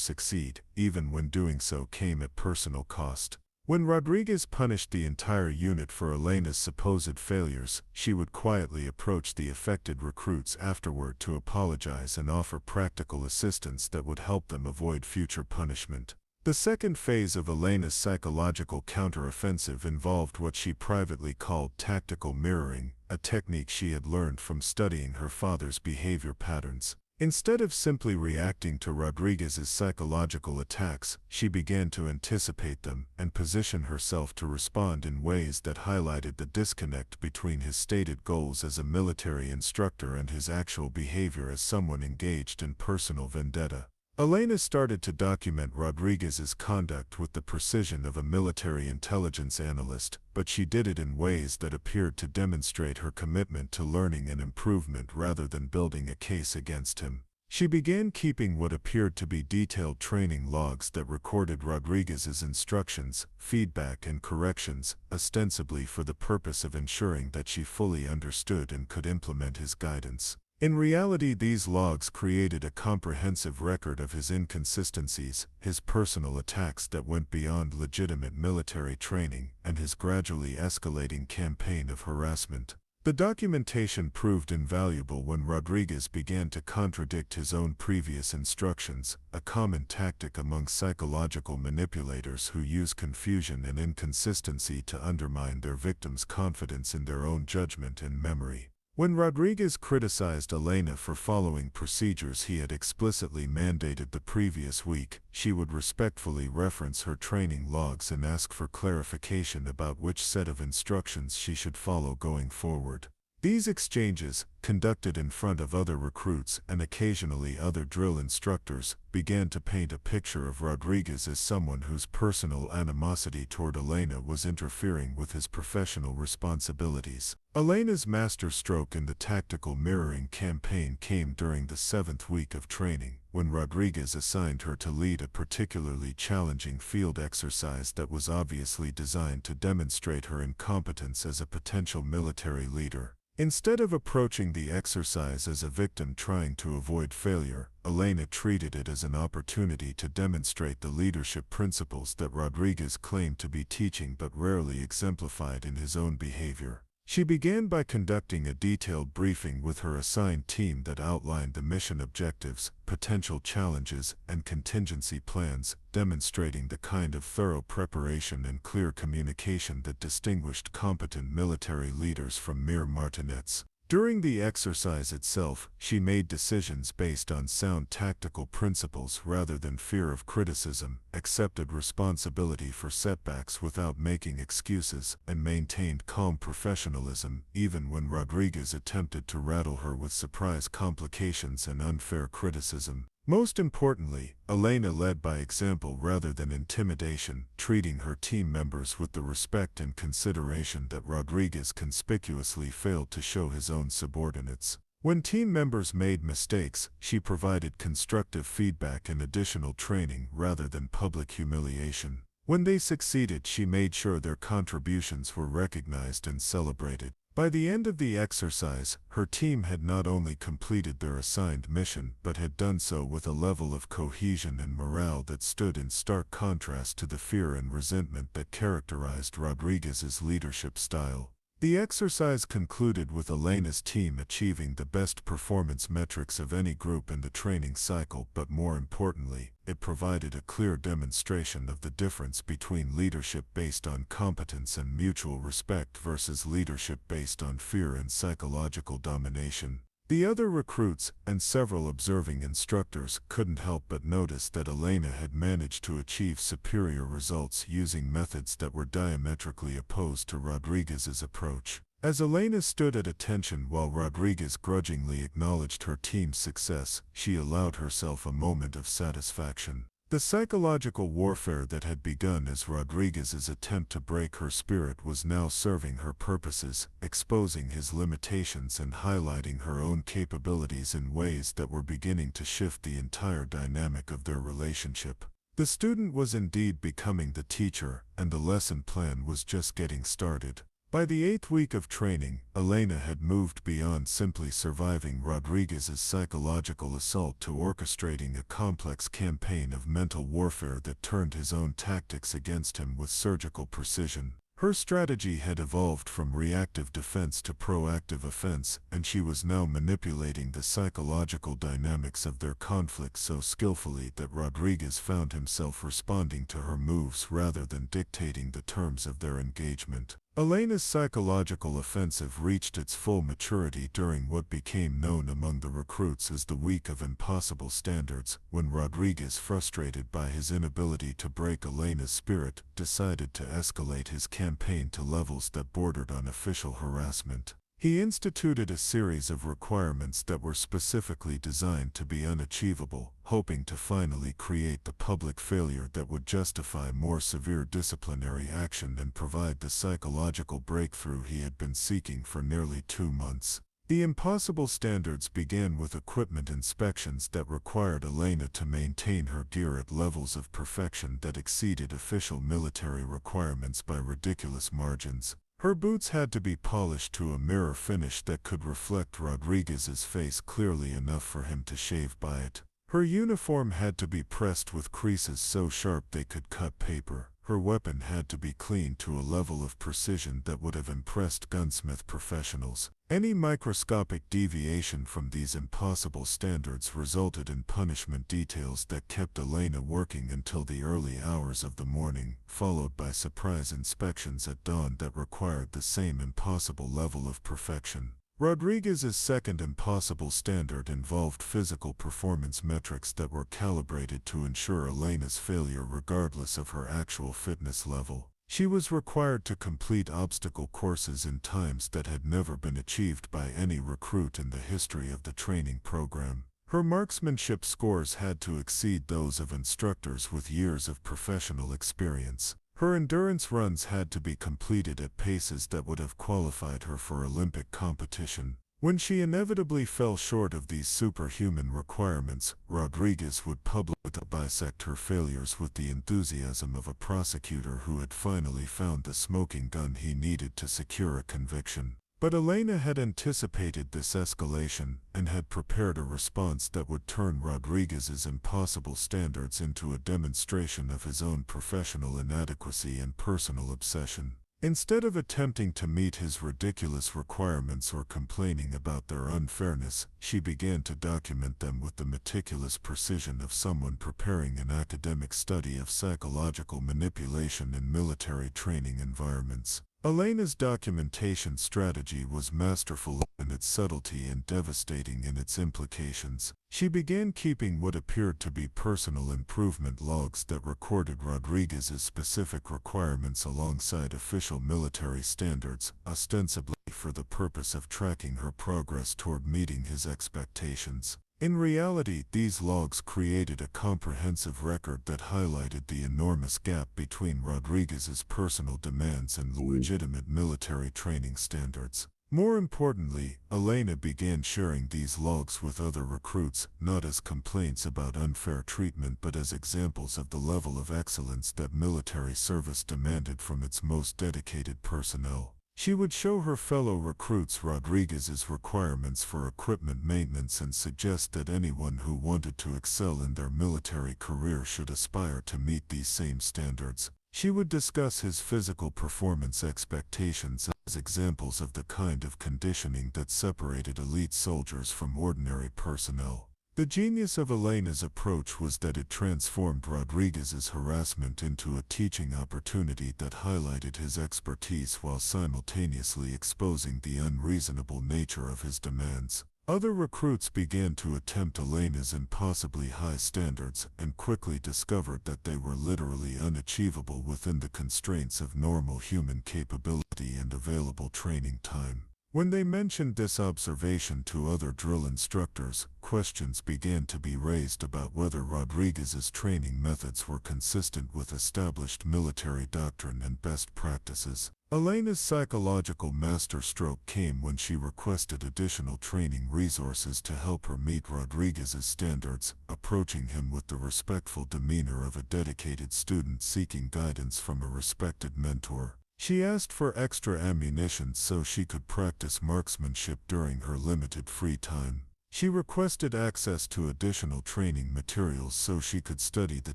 S1: succeed, even when doing so came at personal cost. When Rodriguez punished the entire unit for Elena's supposed failures, she would quietly approach the affected recruits afterward to apologize and offer practical assistance that would help them avoid future punishment. The second phase of Elena's psychological counteroffensive involved what she privately called tactical mirroring, a technique she had learned from studying her father's behavior patterns. Instead of simply reacting to Rodriguez's psychological attacks, she began to anticipate them and position herself to respond in ways that highlighted the disconnect between his stated goals as a military instructor and his actual behavior as someone engaged in personal vendetta. Elena started to document Rodriguez's conduct with the precision of a military intelligence analyst, but she did it in ways that appeared to demonstrate her commitment to learning and improvement rather than building a case against him. She began keeping what appeared to be detailed training logs that recorded Rodriguez's instructions, feedback, and corrections, ostensibly for the purpose of ensuring that she fully understood and could implement his guidance. In reality, these logs created a comprehensive record of his inconsistencies, his personal attacks that went beyond legitimate military training, and his gradually escalating campaign of harassment. The documentation proved invaluable when Rodriguez began to contradict his own previous instructions, a common tactic among psychological manipulators who use confusion and inconsistency to undermine their victims' confidence in their own judgment and memory. When Rodriguez criticized Elena for following procedures he had explicitly mandated the previous week, she would respectfully reference her training logs and ask for clarification about which set of instructions she should follow going forward. These exchanges, conducted in front of other recruits and occasionally other drill instructors, began to paint a picture of Rodriguez as someone whose personal animosity toward Elena was interfering with his professional responsibilities. Elena's masterstroke in the tactical mirroring campaign came during the 7th week of training, when Rodriguez assigned her to lead a particularly challenging field exercise that was obviously designed to demonstrate her incompetence as a potential military leader. Instead of approaching the exercise as a victim trying to avoid failure, Elena treated it as an opportunity to demonstrate the leadership principles that Rodriguez claimed to be teaching but rarely exemplified in his own behavior. She began by conducting a detailed briefing with her assigned team that outlined the mission objectives, potential challenges, and contingency plans, demonstrating the kind of thorough preparation and clear communication that distinguished competent military leaders from mere martinets. During the exercise itself, she made decisions based on sound tactical principles rather than fear of criticism, accepted responsibility for setbacks without making excuses, and maintained calm professionalism even when Rodriguez attempted to rattle her with surprise complications and unfair criticism. Most importantly, Elena led by example rather than intimidation, treating her team members with the respect and consideration that Rodriguez conspicuously failed to show his own subordinates. When team members made mistakes, she provided constructive feedback and additional training rather than public humiliation. When they succeeded, she made sure their contributions were recognized and celebrated. By the end of the exercise, her team had not only completed their assigned mission but had done so with a level of cohesion and morale that stood in stark contrast to the fear and resentment that characterized Rodriguez's leadership style. The exercise concluded with Elena's team achieving the best performance metrics of any group in the training cycle, but more importantly, it provided a clear demonstration of the difference between leadership based on competence and mutual respect versus leadership based on fear and psychological domination. The other recruits, and several observing instructors, couldn't help but notice that Elena had managed to achieve superior results using methods that were diametrically opposed to Rodriguez's approach. As Elena stood at attention while Rodriguez grudgingly acknowledged her team's success, she allowed herself a moment of satisfaction. The psychological warfare that had begun as Rodriguez's attempt to break her spirit was now serving her purposes, exposing his limitations and highlighting her own capabilities in ways that were beginning to shift the entire dynamic of their relationship. The student was indeed becoming the teacher, and the lesson plan was just getting started. By the 8th week of training, Elena had moved beyond simply surviving Rodriguez's psychological assault to orchestrating a complex campaign of mental warfare that turned his own tactics against him with surgical precision. Her strategy had evolved from reactive defense to proactive offense, and she was now manipulating the psychological dynamics of their conflict so skillfully that Rodriguez found himself responding to her moves rather than dictating the terms of their engagement. Elena's psychological offensive reached its full maturity during what became known among the recruits as the Week of Impossible Standards, when Rodriguez, frustrated by his inability to break Elena's spirit, decided to escalate his campaign to levels that bordered on official harassment. He instituted a series of requirements that were specifically designed to be unachievable, hoping to finally create the public failure that would justify more severe disciplinary action and provide the psychological breakthrough he had been seeking for nearly 2 months. The impossible standards began with equipment inspections that required Elena to maintain her gear at levels of perfection that exceeded official military requirements by ridiculous margins. Her boots had to be polished to a mirror finish that could reflect Rodriguez's face clearly enough for him to shave by it. Her uniform had to be pressed with creases so sharp they could cut paper. Her weapon had to be cleaned to a level of precision that would have impressed gunsmith professionals. Any microscopic deviation from these impossible standards resulted in punishment details that kept Elena working until the early hours of the morning, followed by surprise inspections at dawn that required the same impossible level of perfection. Rodriguez's second impossible standard involved physical performance metrics that were calibrated to ensure Elena's failure regardless of her actual fitness level.
S2: She was required to complete obstacle courses in times that had never been achieved by any recruit in the history of the training program. Her marksmanship scores had to exceed those of instructors with years of professional experience. Her endurance runs had to be completed at paces that would have qualified her for Olympic competition. When she inevitably fell short of these superhuman requirements, Rodriguez would publicly bisect her failures with the enthusiasm of a prosecutor who had finally found the smoking gun he needed to secure a conviction. But Elena had anticipated this escalation and had prepared a response that would turn Rodriguez's impossible standards into a demonstration of his own professional inadequacy and personal obsession. Instead of attempting to meet his ridiculous requirements or complaining about their unfairness, she began to document them with the meticulous precision of someone preparing an academic study of psychological manipulation in military training environments. Elena's documentation strategy was masterful in its subtlety and devastating in its implications. She began keeping what appeared to be personal improvement logs that recorded Rodriguez's specific requirements alongside official military standards, ostensibly for the purpose of tracking her progress toward meeting his expectations. In reality, these logs created a comprehensive record that highlighted the enormous gap between Rodriguez's personal demands and the legitimate military training standards. More importantly, Elena began sharing these logs with other recruits, not as complaints about unfair treatment but as examples of the level of excellence that military service demanded from its most dedicated personnel. She would show her fellow recruits Rodriguez's requirements for equipment maintenance and suggest that anyone who wanted to excel in their military career should aspire to meet these same standards. She would discuss his physical performance expectations as examples of the kind of conditioning that separated elite soldiers from ordinary personnel. The genius of Elena's approach was that it transformed Rodriguez's harassment into a teaching opportunity that highlighted his expertise while simultaneously exposing the unreasonable nature of his demands. Other recruits began to attempt Elena's impossibly high standards and quickly discovered that they were literally unachievable within the constraints of normal human capability and available training time. When they mentioned this observation to other drill instructors, questions began to be raised about whether Rodriguez's training methods were consistent with established military doctrine and best practices. Elena's psychological masterstroke came when she requested additional training resources to help her meet Rodriguez's standards, approaching him with the respectful demeanor of a dedicated student seeking guidance from a respected mentor. She asked for extra ammunition so she could practice marksmanship during her limited free time. She requested access to additional training materials so she could study the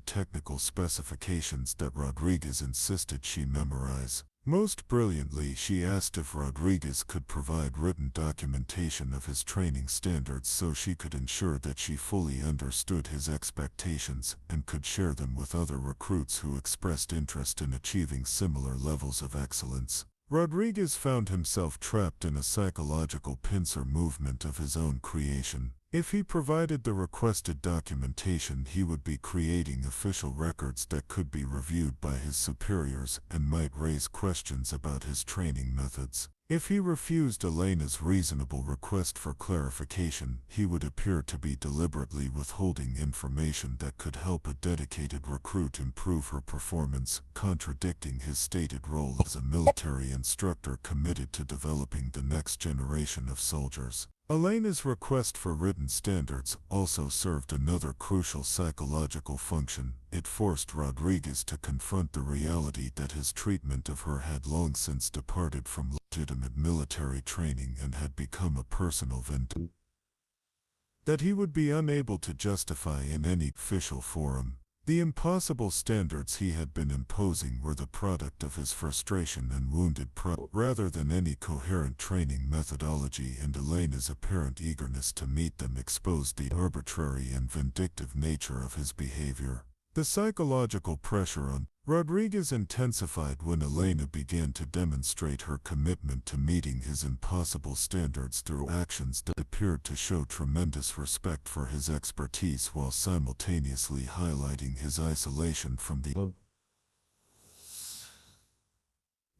S2: technical specifications that Rodriguez insisted she memorize. Most brilliantly, she asked if Rodriguez could provide written documentation of his training standards so she could ensure that she fully understood his expectations and could share them with other recruits who expressed interest in achieving similar levels of excellence. Rodriguez found himself trapped in a psychological pincer movement of his own creation. If he provided the requested documentation, he would be creating official records that could be reviewed by his superiors and might raise questions about his training methods. If he refused Elena's reasonable request for clarification, he would appear to be deliberately withholding information that could help a dedicated recruit improve her performance, contradicting his stated role as a military instructor committed to developing the next generation of soldiers. Elena's request for written standards also served another crucial psychological function. It forced Rodriguez to confront the reality that his treatment of her had long since departed from legitimate military training and had become a personal vendetta that he would be unable to justify in any official forum. The impossible standards he had been imposing were the product of his frustration and wounded pride rather than any coherent training methodology, and Elena's apparent eagerness to meet them exposed the arbitrary and vindictive nature of his behavior. The psychological pressure on Rodriguez intensified when Elena began to demonstrate her commitment to meeting his impossible standards through actions that appeared to show tremendous respect for his expertise while simultaneously highlighting his isolation from the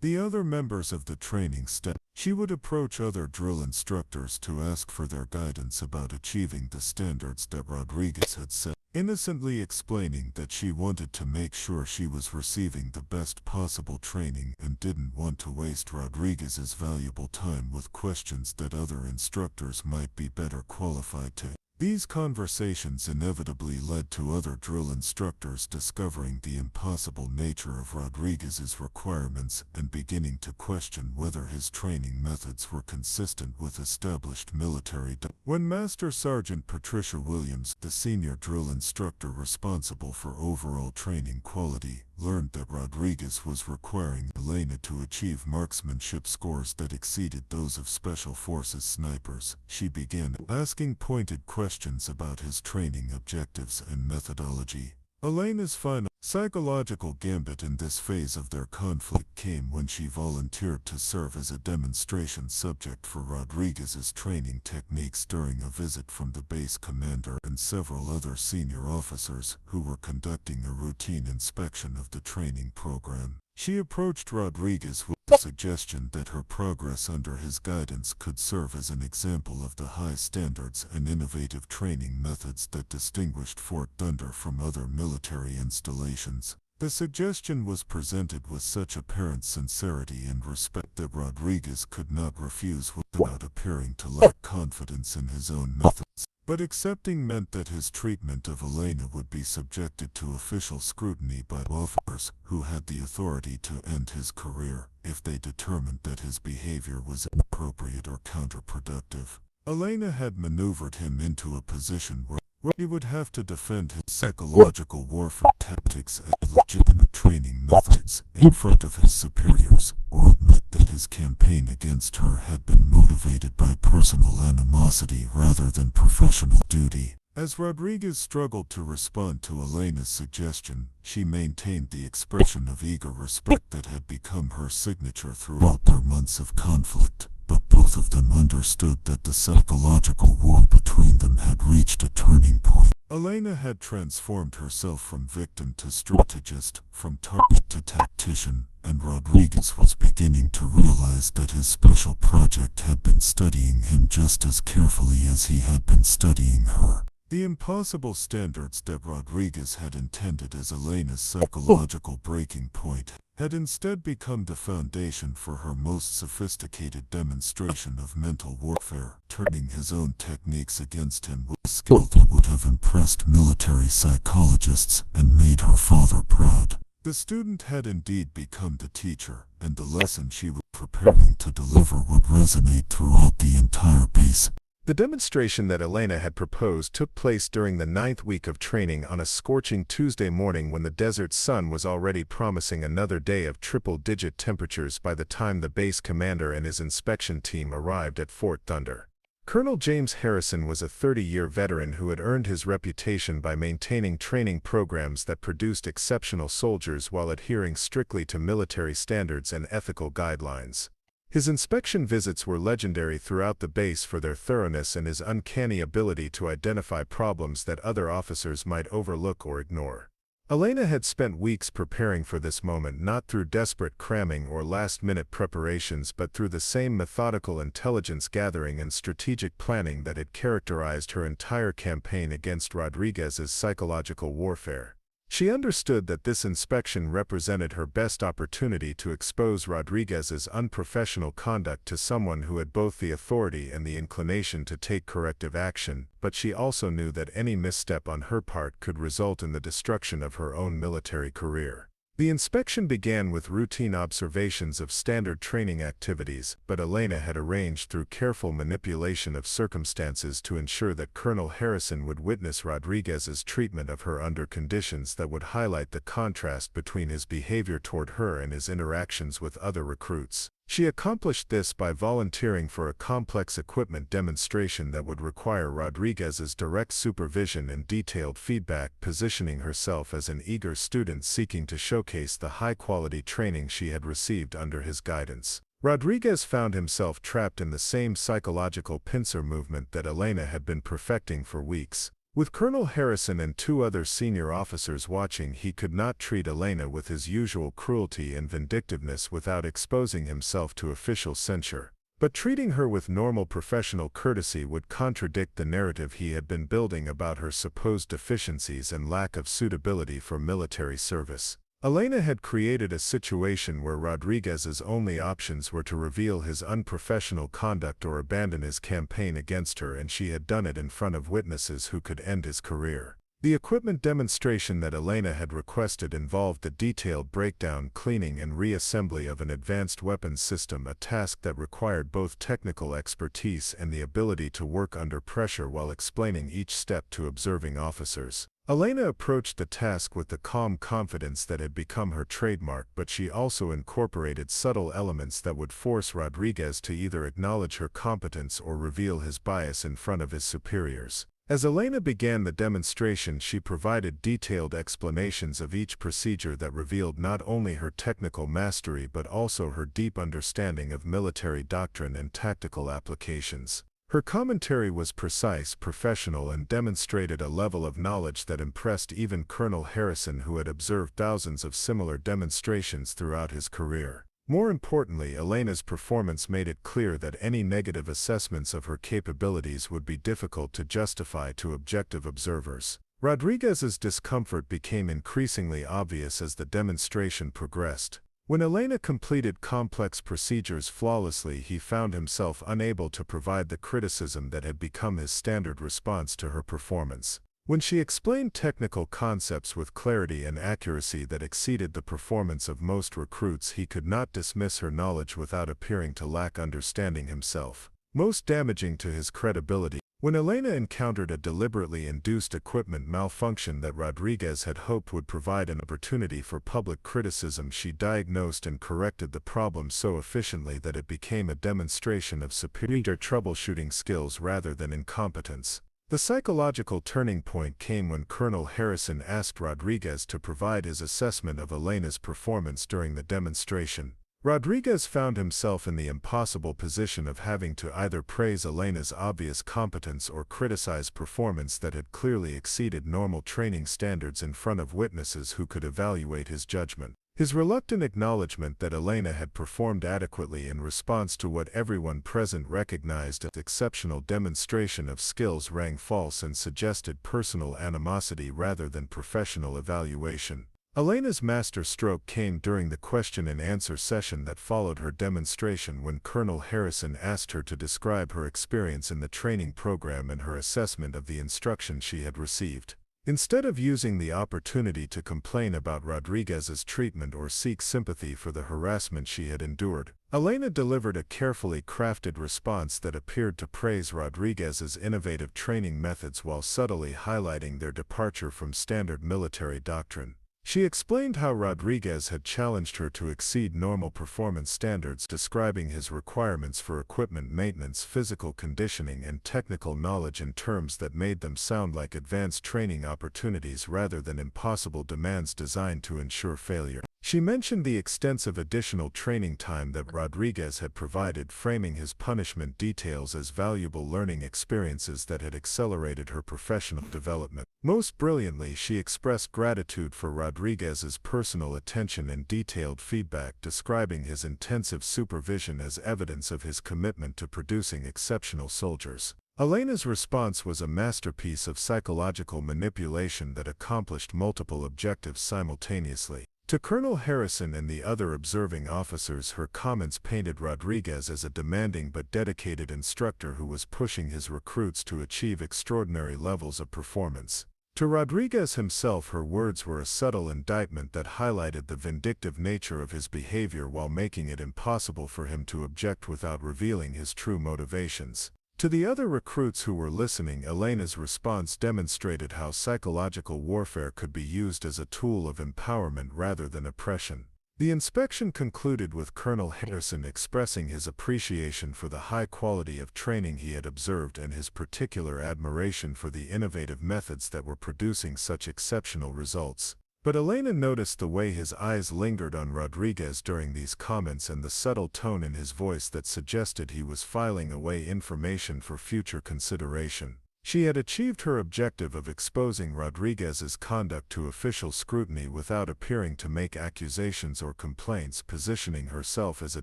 S2: the other members of the training staff. She would approach other drill instructors to ask for their guidance about achieving the standards that Rodriguez had set, innocently explaining that she wanted to make sure she was receiving the best possible training and didn't want to waste Rodriguez's valuable time with questions that other instructors might be better qualified to. These conversations inevitably led to other drill instructors discovering the impossible nature of Rodriguez's requirements and beginning to question whether his training methods were consistent with established military. When Master Sergeant Patricia Williams, the senior drill instructor responsible for overall training quality, learned that Rodriguez was requiring Elena to achieve marksmanship scores that exceeded those of Special Forces snipers, she began asking pointed questions about his training objectives and methodology. Elena's final psychological gambit in this phase of their conflict came when she volunteered to serve as a demonstration subject for Rodriguez's training techniques during a visit from the base commander and several other senior officers who were conducting a routine inspection of the training program. She approached Rodriguez with the suggestion that her progress under his guidance could serve as an example of the high standards and innovative training methods that distinguished Fort Thunder from other military installations. The suggestion was presented with such apparent sincerity and respect that Rodriguez could not refuse without appearing to lack confidence in his own methods. But accepting meant that his treatment of Elena would be subjected to official scrutiny by officers who had the authority to end his career if they determined that his behavior was inappropriate or counterproductive. Elena had maneuvered him into a position where he would have to defend his psychological warfare tactics and legitimate training methods in front of his superiors, or admit that his campaign against her had been motivated by personal animosity rather than professional duty. As Rodriguez struggled to respond to Elena's suggestion, she maintained the expression of eager respect that had become her signature throughout their months of conflict. But both of them understood that the psychological war between them had reached a turning point. Elena had transformed herself from victim to strategist, from target to tactician, and Rodriguez was beginning to realize that his special project had been studying him just as carefully as he had been studying her. The impossible standards that Rodriguez had intended as Elena's psychological breaking point had instead become the foundation for her most sophisticated demonstration of mental warfare, turning his own techniques against him with a skill that would have impressed military psychologists and made her father proud. The student had indeed become the teacher, and the lesson she was preparing to deliver would resonate throughout the entire base.
S1: The demonstration that Elena had proposed took place during the 9th week of training on a scorching Tuesday morning when the desert sun was already promising another day of triple-digit temperatures by the time the base commander and his inspection team arrived at Fort Thunder. Colonel James Harrison was a 30-year veteran who had earned his reputation by maintaining training programs that produced exceptional soldiers while adhering strictly to military standards and ethical guidelines. His inspection visits were legendary throughout the base for their thoroughness and his uncanny ability to identify problems that other officers might overlook or ignore. Elena had spent weeks preparing for this moment, not through desperate cramming or last-minute preparations but through the same methodical intelligence gathering and strategic planning that had characterized her entire campaign against Rodriguez's psychological warfare. She understood that this inspection represented her best opportunity to expose Rodriguez's unprofessional conduct to someone who had both the authority and the inclination to take corrective action, but she also knew that any misstep on her part could result in the destruction of her own military career. The inspection began with routine observations of standard training activities, but Elena had arranged through careful manipulation of circumstances to ensure that Colonel Harrison would witness Rodriguez's treatment of her under conditions that would highlight the contrast between his behavior toward her and his interactions with other recruits. She accomplished this by volunteering for a complex equipment demonstration that would require Rodriguez's direct supervision and detailed feedback, positioning herself as an eager student seeking to showcase the high-quality training she had received under his guidance. Rodriguez found himself trapped in the same psychological pincer movement that Elena had been perfecting for weeks. With Colonel Harrison and 2 other senior officers watching, he could not treat Elena with his usual cruelty and vindictiveness without exposing himself to official censure. But treating her with normal professional courtesy would contradict the narrative he had been building about her supposed deficiencies and lack of suitability for military service. Elena had created a situation where Rodriguez's only options were to reveal his unprofessional conduct or abandon his campaign against her, and she had done it in front of witnesses who could end his career. The equipment demonstration that Elena had requested involved the detailed breakdown, cleaning, and reassembly of an advanced weapons system, a task that required both technical expertise and the ability to work under pressure while explaining each step to observing officers. Elena approached the task with the calm confidence that had become her trademark, but she also incorporated subtle elements that would force Rodriguez to either acknowledge her competence or reveal his bias in front of his superiors. As Elena began the demonstration, she provided detailed explanations of each procedure that revealed not only her technical mastery but also her deep understanding of military doctrine and tactical applications. Her commentary was precise, professional, and demonstrated a level of knowledge that impressed even Colonel Harrison, who had observed thousands of similar demonstrations throughout his career. More importantly, Elena's performance made it clear that any negative assessments of her capabilities would be difficult to justify to objective observers. Rodriguez's discomfort became increasingly obvious as the demonstration progressed. When Elena completed complex procedures flawlessly, he found himself unable to provide the criticism that had become his standard response to her performance. When she explained technical concepts with clarity and accuracy that exceeded the performance of most recruits, he could not dismiss her knowledge without appearing to lack understanding himself. Most damaging to his credibility, when Elena encountered a deliberately induced equipment malfunction that Rodriguez had hoped would provide an opportunity for public criticism, she diagnosed and corrected the problem so efficiently that it became a demonstration of superior troubleshooting skills rather than incompetence. The psychological turning point came when Colonel Harrison asked Rodriguez to provide his assessment of Elena's performance during the demonstration. Rodriguez found himself in the impossible position of having to either praise Elena's obvious competence or criticize performance that had clearly exceeded normal training standards in front of witnesses who could evaluate his judgment. His reluctant acknowledgement that Elena had performed adequately in response to what everyone present recognized as exceptional demonstration of skills rang false and suggested personal animosity rather than professional evaluation. Elena's master stroke came during the question-and-answer session that followed her demonstration, when Colonel Harrison asked her to describe her experience in the training program and her assessment of the instruction she had received. Instead of using the opportunity to complain about Rodriguez's treatment or seek sympathy for the harassment she had endured, Elena delivered a carefully crafted response that appeared to praise Rodriguez's innovative training methods while subtly highlighting their departure from standard military doctrine. She explained how Rodriguez had challenged her to exceed normal performance standards, describing his requirements for equipment maintenance, physical conditioning, and technical knowledge in terms that made them sound like advanced training opportunities rather than impossible demands designed to ensure failure. She mentioned the extensive additional training time that Rodriguez had provided, framing his punishment details as valuable learning experiences that had accelerated her professional development. Most brilliantly, she expressed gratitude for Rodriguez's personal attention and detailed feedback, describing his intensive supervision as evidence of his commitment to producing exceptional soldiers. Elena's response was a masterpiece of psychological manipulation that accomplished multiple objectives simultaneously. To Colonel Harrison and the other observing officers, her comments painted Rodriguez as a demanding but dedicated instructor who was pushing his recruits to achieve extraordinary levels of performance. To Rodriguez himself, her words were a subtle indictment that highlighted the vindictive nature of his behavior while making it impossible for him to object without revealing his true motivations. To the other recruits who were listening, Elena's response demonstrated how psychological warfare could be used as a tool of empowerment rather than oppression. The inspection concluded with Colonel Harrison expressing his appreciation for the high quality of training he had observed and his particular admiration for the innovative methods that were producing such exceptional results. But Elena noticed the way his eyes lingered on Rodriguez during these comments and the subtle tone in his voice that suggested he was filing away information for future consideration. She had achieved her objective of exposing Rodriguez's conduct to official scrutiny without appearing to make accusations or complaints, positioning herself as a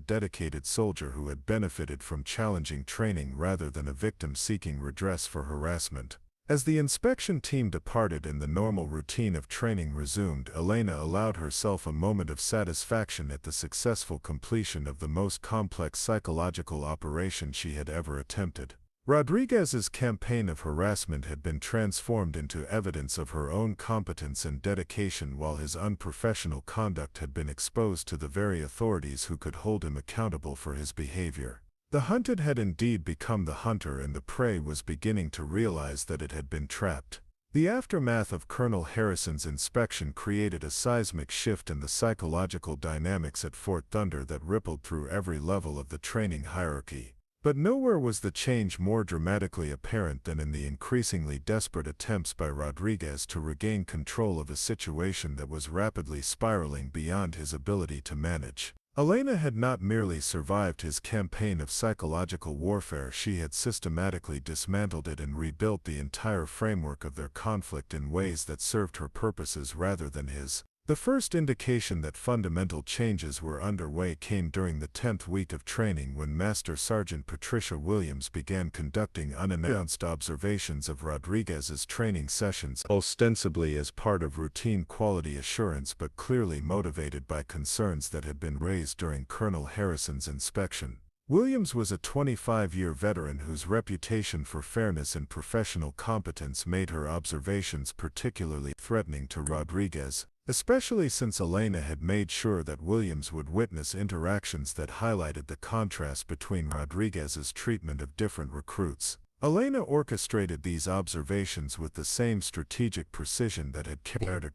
S1: dedicated soldier who had benefited from challenging training rather than a victim seeking redress for harassment. As the inspection team departed and the normal routine of training resumed, Elena allowed herself a moment of satisfaction at the successful completion of the most complex psychological operation she had ever attempted. Rodriguez's campaign of harassment had been transformed into evidence of her own competence and dedication, while his unprofessional conduct had been exposed to the very authorities who could hold him accountable for his behavior. The hunted had indeed become the hunter, and the prey was beginning to realize that it had been trapped. The aftermath of Colonel Harrison's inspection created a seismic shift in the psychological dynamics at Fort Thunder that rippled through every level of the training hierarchy. But nowhere was the change more dramatically apparent than in the increasingly desperate attempts by Rodriguez to regain control of a situation that was rapidly spiraling beyond his ability to manage. Elena had not merely survived his campaign of psychological warfare, she had systematically dismantled it and rebuilt the entire framework of their conflict in ways that served her purposes rather than his. The first indication that fundamental changes were underway came during the 10th week of training, when Master Sergeant Patricia Williams began conducting unannounced observations of Rodriguez's training sessions, ostensibly as part of routine quality assurance but clearly motivated by concerns that had been raised during Colonel Harrison's inspection. Williams was a 25-year veteran whose reputation for fairness and professional competence made her observations particularly threatening to Rodriguez, especially since Elena had made sure that Williams would witness interactions that highlighted the contrast between Rodriguez's treatment of different recruits. Elena orchestrated these observations with the same strategic precision that had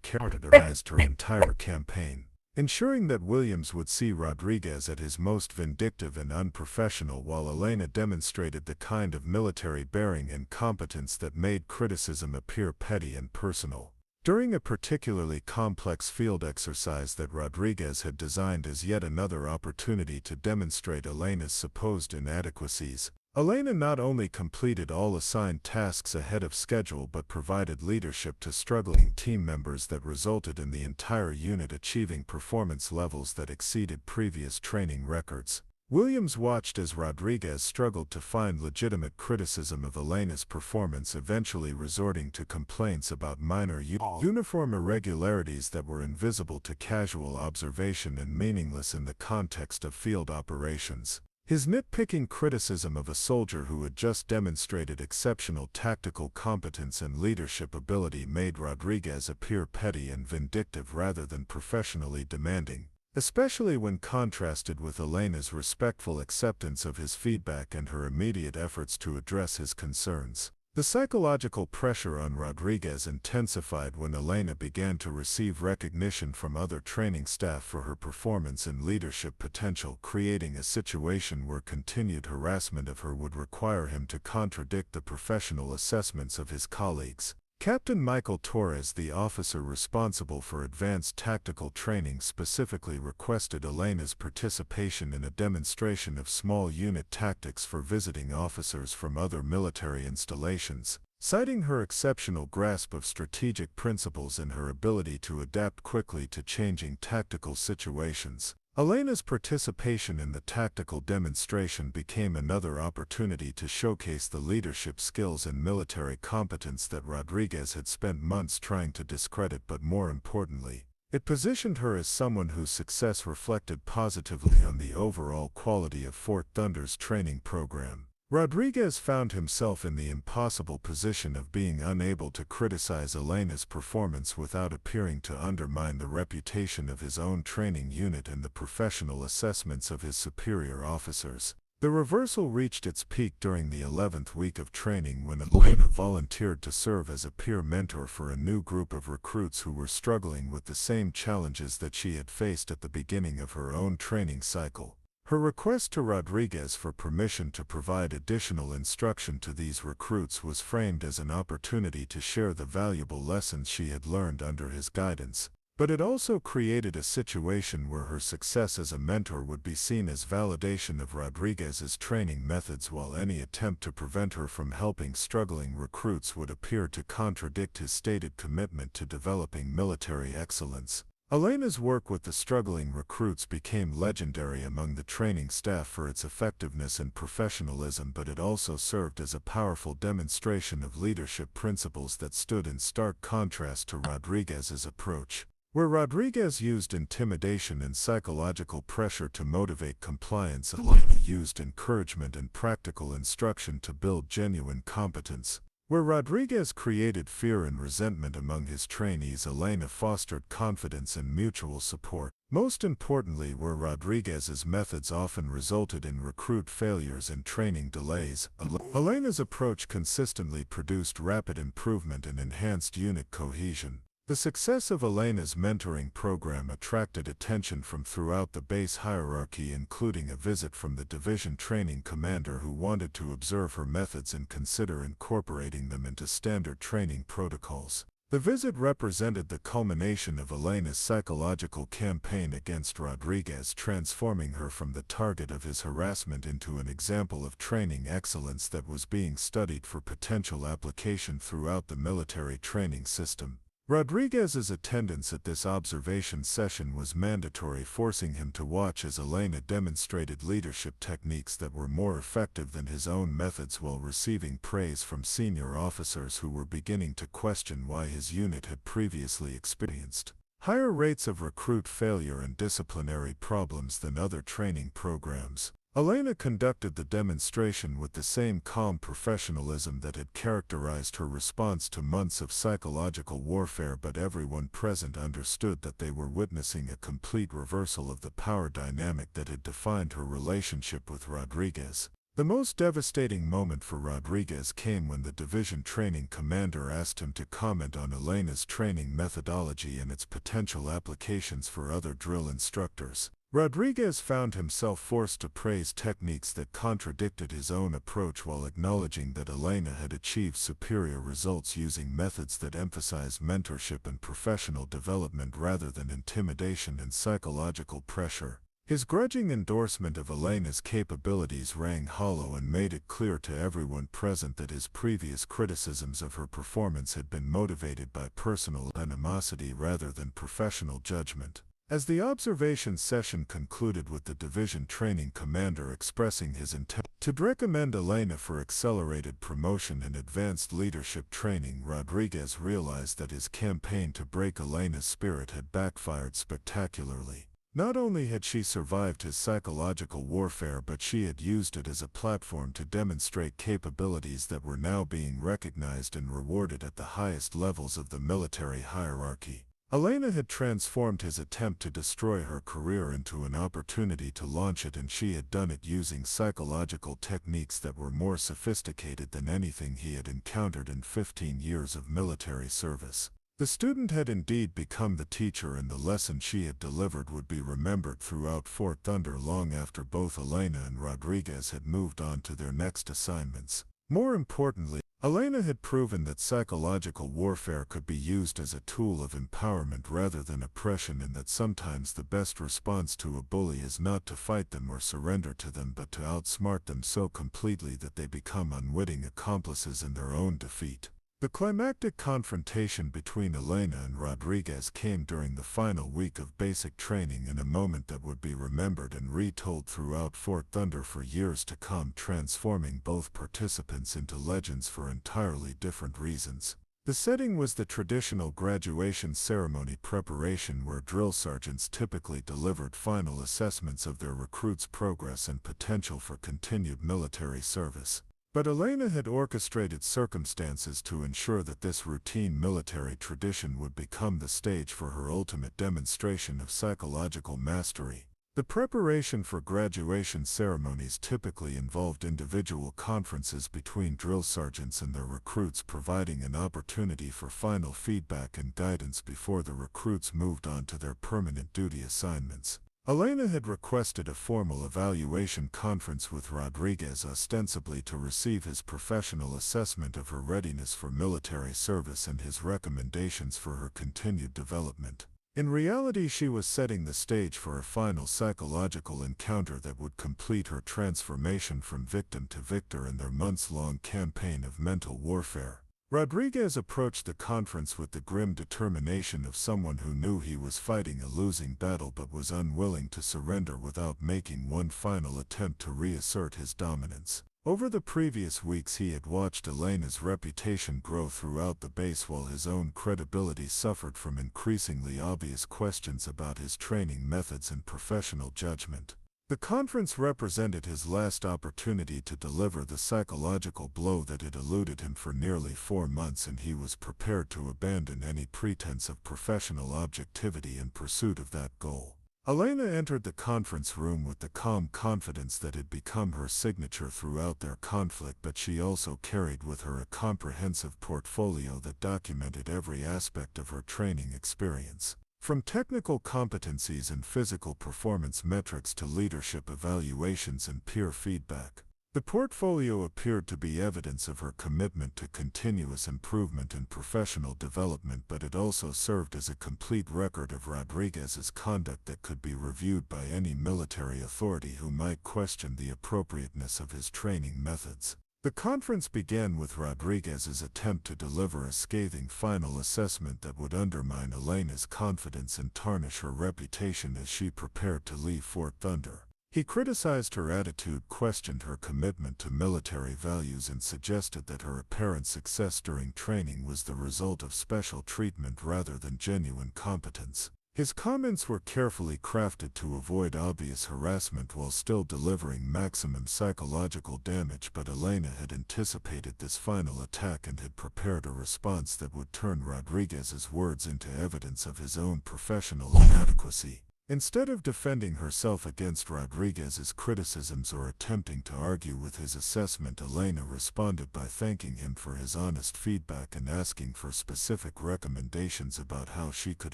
S1: characterized her entire campaign, ensuring that Williams would see Rodriguez at his most vindictive and unprofessional, while Elena demonstrated the kind of military bearing and competence that made criticism appear petty and personal. During a particularly complex field exercise that Rodriguez had designed as yet another opportunity to demonstrate Elena's supposed inadequacies, Elena not only completed all assigned tasks ahead of schedule but provided leadership to struggling team members that resulted in the entire unit achieving performance levels that exceeded previous training records. Williams watched as Rodriguez struggled to find legitimate criticism of Elena's performance, eventually resorting to complaints about minor uniform irregularities that were invisible to casual observation and meaningless in the context of field operations. His nitpicking criticism of a soldier who had just demonstrated exceptional tactical competence and leadership ability made Rodriguez appear petty and vindictive rather than professionally demanding, especially when contrasted with Elena's respectful acceptance of his feedback and her immediate efforts to address his concerns. The psychological pressure on Rodriguez intensified when Elena began to receive recognition from other training staff for her performance and leadership potential, creating a situation where continued harassment of her would require him to contradict the professional assessments of his colleagues. Captain Michael Torres, the officer responsible for advanced tactical training, specifically requested Elena's participation in a demonstration of small unit tactics for visiting officers from other military installations, citing her exceptional grasp of strategic principles and her ability to adapt quickly to changing tactical situations. Elena's participation in the tactical demonstration became another opportunity to showcase the leadership skills and military competence that Rodriguez had spent months trying to discredit, but more importantly, it positioned her as someone whose success reflected positively on the overall quality of Fort Thunder's training program. Rodriguez found himself in the impossible position of being unable to criticize Elena's performance without appearing to undermine the reputation of his own training unit and the professional assessments of his superior officers. The reversal reached its peak during the 11th week of training, when Elena volunteered to serve as a peer mentor for a new group of recruits who were struggling with the same challenges that she had faced at the beginning of her own training cycle. Her request to Rodriguez for permission to provide additional instruction to these recruits was framed as an opportunity to share the valuable lessons she had learned under his guidance. But it also created a situation where her success as a mentor would be seen as validation of Rodriguez's training methods, while any attempt to prevent her from helping struggling recruits would appear to contradict his stated commitment to developing military excellence. Elena's work with the struggling recruits became legendary among the training staff for its effectiveness and professionalism, but it also served as a powerful demonstration of leadership principles that stood in stark contrast to Rodriguez's approach. Where Rodriguez used intimidation and psychological pressure to motivate compliance, Elena used encouragement and practical instruction to build genuine competence. Where Rodriguez created fear and resentment among his trainees, Elena fostered confidence and mutual support. Most importantly, where Rodriguez's methods often resulted in recruit failures and training delays, Elena's approach consistently produced rapid improvement and enhanced unit cohesion. The success of Elena's mentoring program attracted attention from throughout the base hierarchy, including a visit from the division training commander who wanted to observe her methods and consider incorporating them into standard training protocols. The visit represented the culmination of Elena's psychological campaign against Rodriguez, transforming her from the target of his harassment into an example of training excellence that was being studied for potential application throughout the military training system. Rodriguez's attendance at this observation session was mandatory, forcing him to watch as Elena demonstrated leadership techniques that were more effective than his own methods, while receiving praise from senior officers who were beginning to question why his unit had previously experienced higher rates of recruit failure and disciplinary problems than other training programs. Elena conducted the demonstration with the same calm professionalism that had characterized her response to months of psychological warfare, but everyone present understood that they were witnessing a complete reversal of the power dynamic that had defined her relationship with Rodriguez. The most devastating moment for Rodriguez came when the division training commander asked him to comment on Elena's training methodology and its potential applications for other drill instructors. Rodriguez found himself forced to praise techniques that contradicted his own approach, while acknowledging that Elena had achieved superior results using methods that emphasized mentorship and professional development rather than intimidation and psychological pressure. His grudging endorsement of Elena's capabilities rang hollow and made it clear to everyone present that his previous criticisms of her performance had been motivated by personal animosity rather than professional judgment. As the observation session concluded with the division training commander expressing his intent to recommend Elena for accelerated promotion and advanced leadership training, Rodriguez realized that his campaign to break Elena's spirit had backfired spectacularly. Not only had she survived his psychological warfare, but she had used it as a platform to demonstrate capabilities that were now being recognized and rewarded at the highest levels of the military hierarchy. Elena had transformed his attempt to destroy her career into an opportunity to launch it, and she had done it using psychological techniques that were more sophisticated than anything he had encountered in 15 years of military service. The student had indeed become the teacher, and the lesson she had delivered would be remembered throughout Fort Thunder long after both Elena and Rodriguez had moved on to their next assignments. More importantly, Elena had proven that psychological warfare could be used as a tool of empowerment rather than oppression, and that sometimes the best response to a bully is not to fight them or surrender to them, but to outsmart them so completely that they become unwitting accomplices in their own defeat. The climactic confrontation between Elena and Rodriguez came during the final week of basic training, in a moment that would be remembered and retold throughout Fort Thunder for years to come, transforming both participants into legends for entirely different reasons. The setting was the traditional graduation ceremony preparation, where drill sergeants typically delivered final assessments of their recruits' progress and potential for continued military service. But Elena had orchestrated circumstances to ensure that this routine military tradition would become the stage for her ultimate demonstration of psychological mastery. The preparation for graduation ceremonies typically involved individual conferences between drill sergeants and their recruits, providing an opportunity for final feedback and guidance before the recruits moved on to their permanent duty assignments. Elena had requested a formal evaluation conference with Rodriguez, ostensibly to receive his professional assessment of her readiness for military service and his recommendations for her continued development.
S2: In reality, she was setting the stage for a final psychological encounter that would complete her transformation from victim to victor in their months-long campaign of mental warfare. Rodriguez approached the conference with the grim determination of someone who knew he was fighting a losing battle but was unwilling to surrender without making one final attempt to reassert his dominance. Over the previous weeks, he had watched Elena's reputation grow throughout the base while his own credibility suffered from increasingly obvious questions about his training methods and professional judgment. The conference represented his last opportunity to deliver the psychological blow that had eluded him for nearly 4 months, and he was prepared to abandon any pretense of professional objectivity in pursuit of that goal. Elena entered the conference room with the calm confidence that had become her signature throughout their conflict, but she also carried with her a comprehensive portfolio that documented every aspect of her training experience. From technical competencies and physical performance metrics to leadership evaluations and peer feedback, the portfolio appeared to be evidence of her commitment to continuous improvement and professional development, but it also served as a complete record of Rodriguez's conduct that could be reviewed by any military authority who might question the appropriateness of his training methods. The conference began with Rodriguez's attempt to deliver a scathing final assessment that would undermine Elena's confidence and tarnish her reputation as she prepared to leave Fort Thunder. He criticized her attitude, questioned her commitment to military values, and suggested that her apparent success during training was the result of special treatment rather than genuine competence. His comments were carefully crafted to avoid obvious harassment while still delivering maximum psychological damage, but Elena had anticipated this final attack and had prepared a response that would turn Rodriguez's words into evidence of his own professional inadequacy. Instead of defending herself against Rodriguez's criticisms or attempting to argue with his assessment, Elena responded by thanking him for his honest feedback and asking for specific recommendations about how she could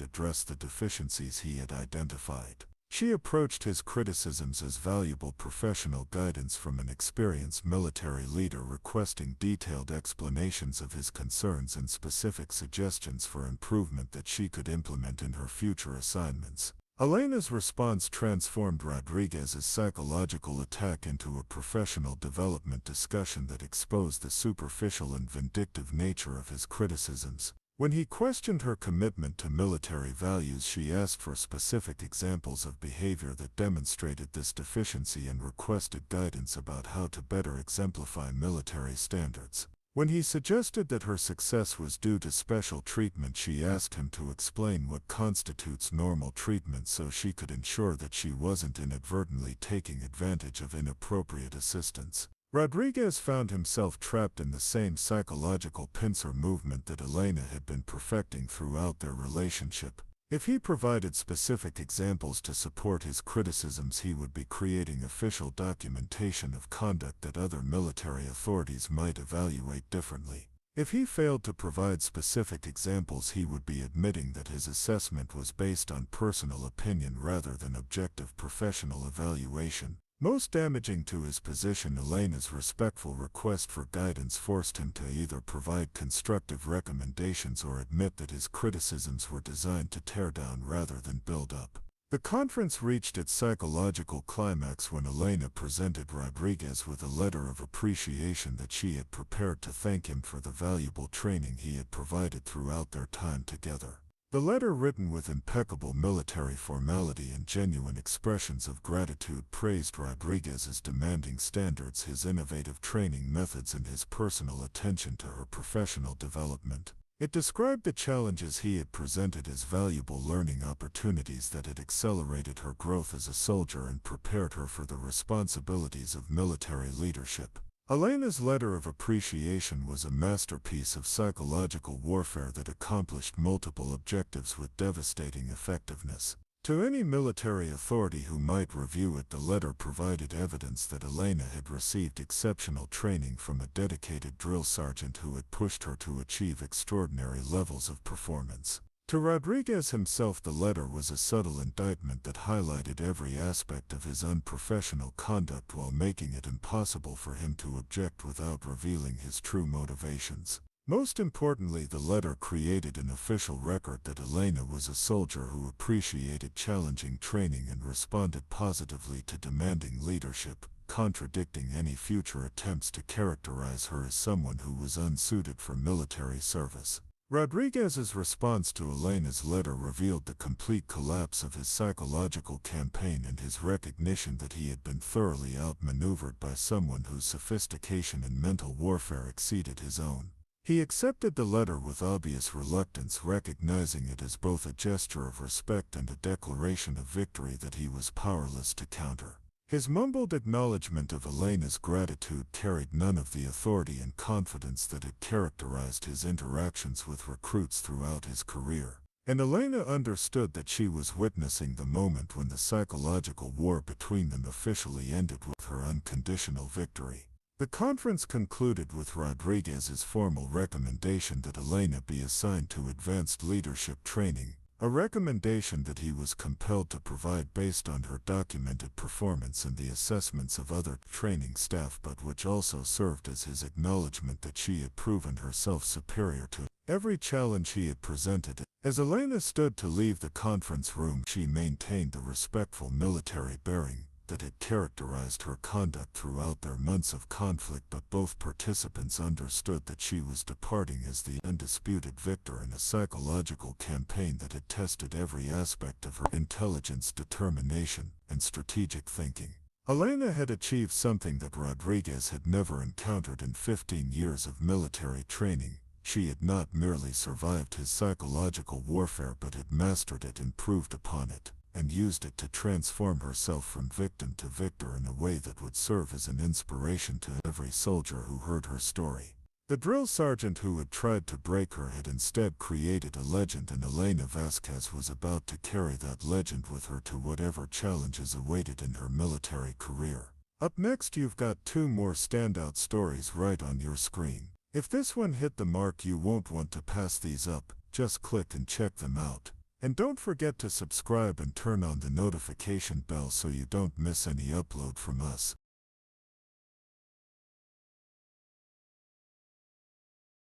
S2: address the deficiencies he had identified. She approached his criticisms as valuable professional guidance from an experienced military leader, requesting detailed explanations of his concerns and specific suggestions for improvement that she could implement in her future assignments. Elena's response transformed Rodriguez's psychological attack into a professional development discussion that exposed the superficial and vindictive nature of his criticisms. When he questioned her commitment to military values, she asked for specific examples of behavior that demonstrated this deficiency and requested guidance about how to better exemplify military standards. When he suggested that her success was due to special treatment, she asked him to explain what constitutes normal treatment so she could ensure that she wasn't inadvertently taking advantage of inappropriate assistance. Rodriguez found himself trapped in the same psychological pincer movement that Elena had been perfecting throughout their relationship. If he provided specific examples to support his criticisms, he would be creating official documentation of conduct that other military authorities might evaluate differently. If he failed to provide specific examples, he would be admitting that his assessment was based on personal opinion rather than objective professional evaluation. Most damaging to his position, Elena's respectful request for guidance forced him to either provide constructive recommendations or admit that his criticisms were designed to tear down rather than build up. The conference reached its psychological climax when Elena presented Rodriguez with a letter of appreciation that she had prepared to thank him for the valuable training he had provided throughout their time together. The letter, written with impeccable military formality and genuine expressions of gratitude, praised Rodriguez's demanding standards, his innovative training methods, and his personal attention to her professional development. It described the challenges he had presented as valuable learning opportunities that had accelerated her growth as a soldier and prepared her for the responsibilities of military leadership. Elena's letter of appreciation was a masterpiece of psychological warfare that accomplished multiple objectives with devastating effectiveness. To any military authority who might review it, the letter provided evidence that Elena had received exceptional training from a dedicated drill sergeant who had pushed her to achieve extraordinary levels of performance. To Rodriguez himself, the letter was a subtle indictment that highlighted every aspect of his unprofessional conduct while making it impossible for him to object without revealing his true motivations. Most importantly, the letter created an official record that Elena was a soldier who appreciated challenging training and responded positively to demanding leadership, contradicting any future attempts to characterize her as someone who was unsuited for military service. Rodriguez's response to Elena's letter revealed the complete collapse of his psychological campaign and his recognition that he had been thoroughly outmaneuvered by someone whose sophistication in mental warfare exceeded his own. He accepted the letter with obvious reluctance, recognizing it as both a gesture of respect and a declaration of victory that he was powerless to counter. His mumbled acknowledgement of Elena's gratitude carried none of the authority and confidence that had characterized his interactions with recruits throughout his career. And Elena understood that she was witnessing the moment when the psychological war between them officially ended with her unconditional victory. The conference concluded with Rodriguez's formal recommendation that Elena be assigned to advanced leadership training, a recommendation that he was compelled to provide based on her documented performance and the assessments of other training staff, but which also served as his acknowledgement that she had proven herself superior to every challenge he had presented. As Elena stood to leave the conference room, she maintained the respectful military bearing that had characterized her conduct throughout their months of conflict, but both participants understood that she was departing as the undisputed victor in a psychological campaign that had tested every aspect of her intelligence, determination, and strategic thinking. Elena had achieved something that Rodriguez had never encountered in 15 years of military training. She had not merely survived his psychological warfare, but had mastered it, improved upon it, and used it to transform herself from victim to victor in a way that would serve as an inspiration to every soldier who heard her story. The drill sergeant who had tried to break her had instead created a legend, and Elena Vasquez was about to carry that legend with her to whatever challenges awaited in her military career. Up next, you've got 2 more standout stories right on your screen. If this one hit the mark, you won't want to pass these up. Just click and check them out. And don't forget to subscribe and turn on the notification bell so you don't miss any upload from us.